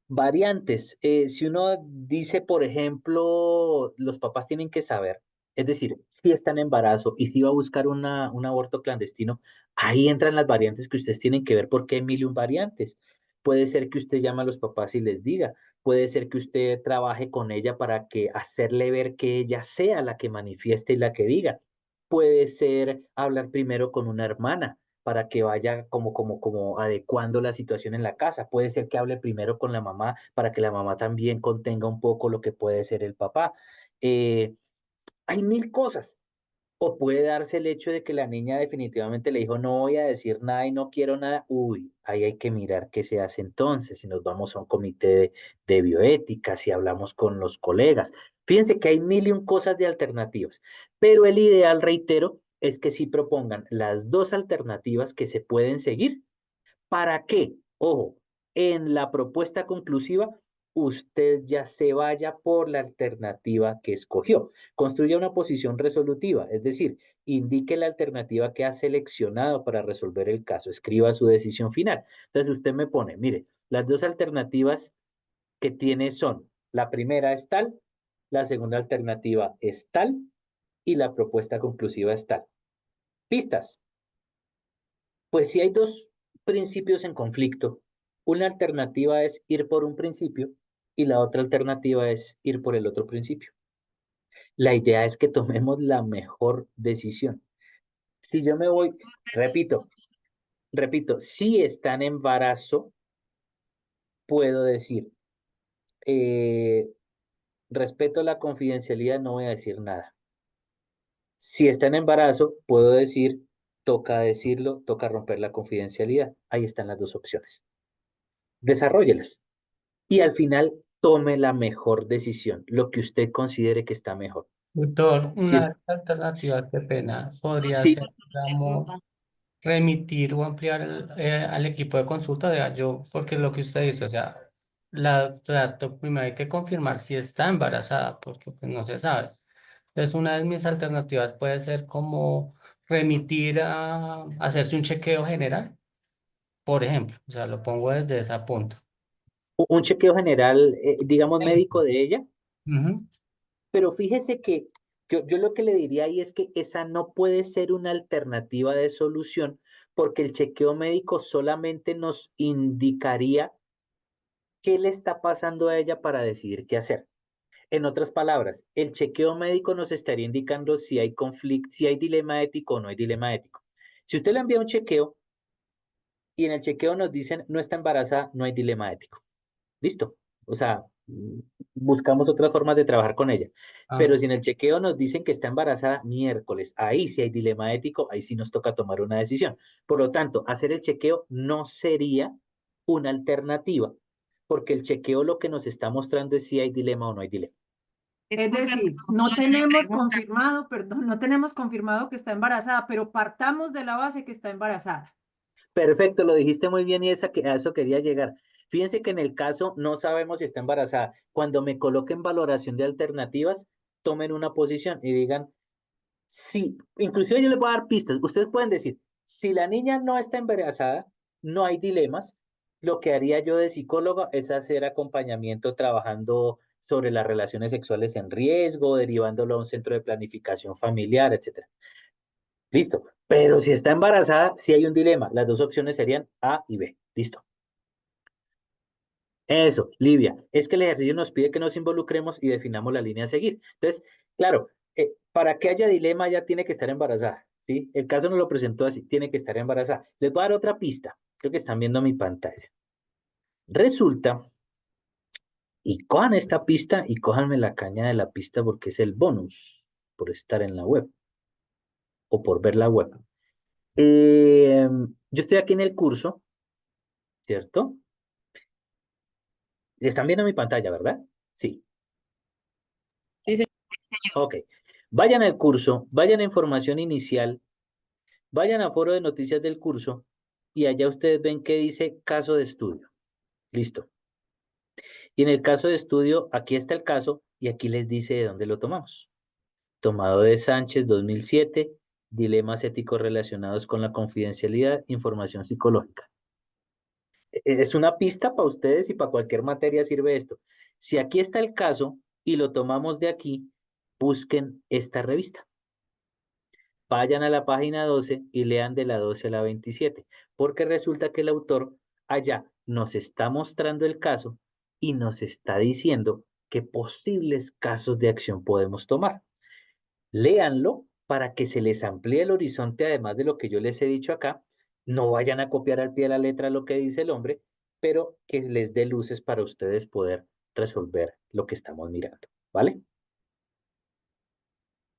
Variantes. Si uno dice, por ejemplo, los papás tienen que saber, es decir, si está en embarazo y si va a buscar un aborto clandestino, ahí entran las variantes que ustedes tienen que ver porque hay mil y un variantes. Puede ser que usted llame a los papás y les diga, puede ser que usted trabaje con ella para que hacerle ver que ella sea la que manifieste y la que diga. Puede ser hablar primero con una hermana para que vaya como adecuando la situación en la casa. Puede ser que hable primero con la mamá para que la mamá también contenga un poco lo que puede ser el papá. Eh, Hay mil cosas. O puede darse el hecho de que la niña definitivamente le dijo, no voy a decir nada y no quiero nada. Uy, ahí hay que mirar qué se hace entonces, si nos vamos a un comité de bioética, si hablamos con los colegas. Fíjense que hay mil y un cosas de alternativas, pero el ideal, reitero, es que sí propongan las 2 alternativas que se pueden seguir. ¿Para qué? Ojo, en la propuesta conclusiva, usted ya se vaya por la alternativa que escogió. Construya una posición resolutiva, es decir, indique la alternativa que ha seleccionado para resolver el caso, escriba su decisión final. Entonces usted me pone, mire, las 2 alternativas que tiene son, la primera es tal, la segunda alternativa es tal y la propuesta conclusiva es tal. Pistas. Pues si hay 2 principios en conflicto, una alternativa es ir por un principio y la otra alternativa es ir por el otro principio. La idea es que tomemos la mejor decisión. Si yo me voy, repito, si está en embarazo, puedo decir, eh, respeto la confidencialidad, no voy a decir nada. Si está en embarazo, puedo decir, toca decirlo, toca romper la confidencialidad. Ahí están las 2 opciones. desarróllelas. Y al final tome la mejor decisión, lo que usted considere que está mejor. Doctor, Si es, una alternativa, qué pena, podría sí, ser, digamos, remitir o ampliar al equipo de consulta. Vea, yo, porque lo que usted dice, o sea, primero hay que confirmar si está embarazada, porque pues, no se sabe. Entonces, una de mis alternativas puede ser como remitir a hacerse un chequeo general, por ejemplo, o sea, lo pongo desde ese punto. un chequeo general, digamos, médico de ella, Ujú. pero fíjese que yo lo que le diría ahí es que esa no puede ser una alternativa de solución, porque el chequeo médico solamente nos indicaría qué le está pasando a ella para decidir qué hacer. En otras palabras, el chequeo médico nos estaría indicando si hay conflicto, si hay dilema ético o no hay dilema ético. Si usted le envía un chequeo y en el chequeo nos dicen no está embarazada, no hay dilema ético. Listo. O sea, buscamos otras formas de trabajar con ella. Ah, Pero si en el chequeo nos dicen que está embarazada miércoles, ahí sí hay dilema ético, ahí sí nos toca tomar una decisión. Por lo tanto, hacer el chequeo no sería una alternativa, porque el chequeo lo que nos está mostrando es si hay dilema o no hay dilema. Es Disculpe, decir, no doctora, le tenemos pregunta. confirmado, perdón, no tenemos confirmado que está embarazada, pero partamos de la base que está embarazada. Perfecto, lo dijiste muy bien y a eso quería llegar. Fíjense que en el caso no sabemos si está embarazada. Cuando me coloquen valoración de alternativas, tomen una posición y digan, sí, inclusive yo les voy a dar pistas. Ustedes pueden decir, si la niña no está embarazada, no hay dilemas. Lo que haría yo de psicóloga es hacer acompañamiento trabajando sobre las relaciones sexuales en riesgo, derivándolo a un centro de planificación familiar, etcétera. Listo. Pero si está embarazada, sí hay un dilema. Las dos opciones serían A y B. Listo. Eso, Livia. Es que el ejercicio nos pide que nos involucremos y definamos la línea a seguir. Entonces, claro, para que haya dilema ya tiene que estar embarazada. ¿Sí? El caso nos lo presentó así, tiene que estar embarazada. Les voy a dar otra pista. Creo que están viendo mi pantalla. Resulta, y cojan esta pista y cójanme la caña de la pista porque es el bonus por estar en la web o por ver la web. Yo estoy aquí en el curso, ¿cierto? Están viendo mi pantalla, ¿verdad? Sí. Sí, señor. Ok. Vayan al curso, vayan a información inicial, vayan a foro de noticias del curso y allá ustedes ven que dice caso de estudio. Listo. Y en el caso de estudio, aquí está el caso y aquí les dice de dónde lo tomamos. Tomado de Sánchez 2007, dilemas éticos relacionados con la confidencialidad, información psicológica. Es una pista para ustedes y para cualquier materia sirve esto. Si aquí está el caso y lo tomamos de aquí, busquen esta revista. Vayan a la página 12 y lean de la 12 a la 27, porque resulta que el autor allá nos está mostrando el caso y nos está diciendo qué posibles casos de acción podemos tomar. Léanlo para que se les amplíe el horizonte, además de lo que yo les he dicho acá. No vayan a copiar al pie de la letra lo que dice el hombre, pero que les dé luces para ustedes poder resolver lo que estamos mirando, ¿vale?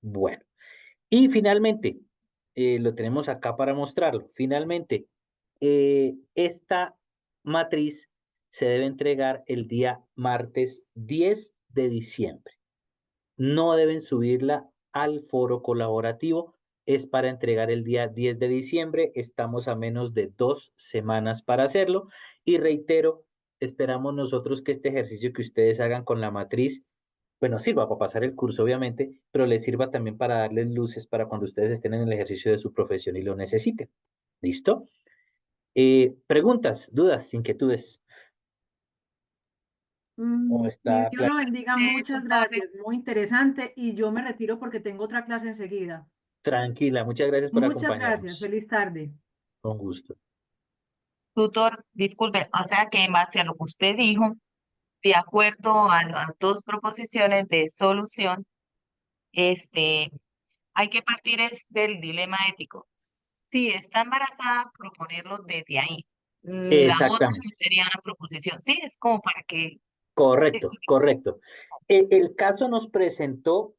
Bueno, y finalmente, lo tenemos acá para mostrarlo. Finalmente, esta matriz se debe entregar el día martes 10 de diciembre. No deben subirla al foro colaborativo. Es para entregar el día 10 de diciembre. Estamos a menos de 2 semanas para hacerlo. Y reitero, esperamos nosotros que este ejercicio que ustedes hagan con la matriz, bueno, sirva para pasar el curso, obviamente, pero les sirva también para darles luces para cuando ustedes estén en el ejercicio de su profesión y lo necesiten. ¿Listo? Preguntas, dudas, inquietudes. ¿O Mi está Dios claro? lo bendiga, muchas Tutor, gracias, muy interesante y yo me retiro porque tengo otra clase enseguida. Tranquila, muchas gracias por Muchas gracias, acompañarnos. feliz tarde. Con gusto. Tutor, disculpe, o sea que en base a lo que usted dijo, de acuerdo a las dos proposiciones de solución, este, hay que partir es del dilema ético. Si está embarazada, proponerlo desde ahí. La otra no Exactamente. sería una proposición. Sí, es como para que... Correcto, correcto. El caso nos presentó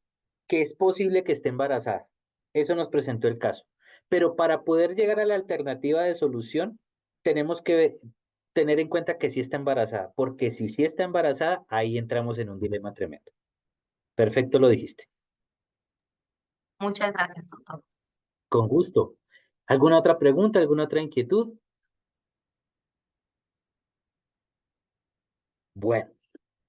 que es posible que esté embarazada. Eso nos presentó el caso. Pero para poder llegar a la alternativa de solución, tenemos que tener en cuenta que sí está embarazada, porque si sí está embarazada, ahí entramos en un dilema tremendo. Perfecto, lo dijiste. Muchas gracias, doctor. Con gusto. ¿Alguna otra pregunta, alguna otra inquietud? Bueno,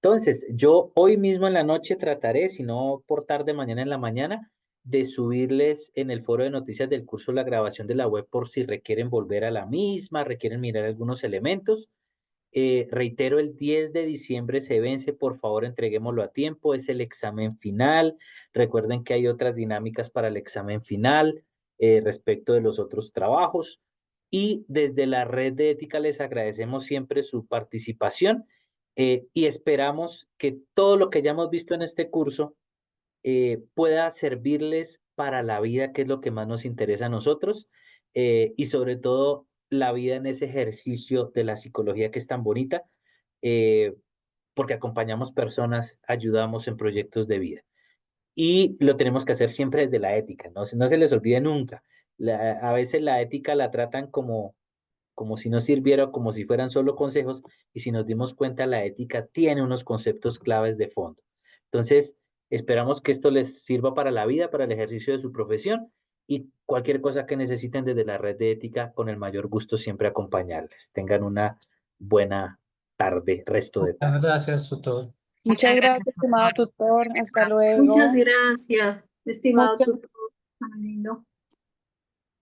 entonces yo hoy mismo en la noche trataré, si no por tarde, mañana en la mañana, de subirles en el foro de noticias del curso la grabación de la web por si requieren volver a la misma, requieren mirar algunos elementos. Reitero, el 10 de diciembre se vence, por favor entreguémoslo a tiempo, es el examen final. Recuerden que hay otras dinámicas para el examen final respecto de los otros trabajos. Y desde la red de ética les agradecemos siempre su participación y esperamos que todo lo que ya hemos visto en este curso pueda servirles para la vida, que es lo que más nos interesa a nosotros, y sobre todo la vida en ese ejercicio de la psicología que es tan bonita, eh, porque acompañamos personas, ayudamos en proyectos de vida. Y lo tenemos que hacer siempre desde la ética, no se les olvide nunca. A veces la ética la tratan como si no sirviera o como si fueran solo consejos, y si nos dimos cuenta, la ética tiene unos conceptos claves de fondo. Entonces, esperamos que esto les sirva para la vida, para el ejercicio de su profesión, y cualquier cosa que necesiten desde la red de ética, con el mayor gusto siempre acompañarles. Tengan una buena tarde, resto de tarde. Muchas gracias, tutor. Muchas gracias, estimado tutor. Hasta luego. Muchas gracias, estimado Muchas tutor. Tan lindo.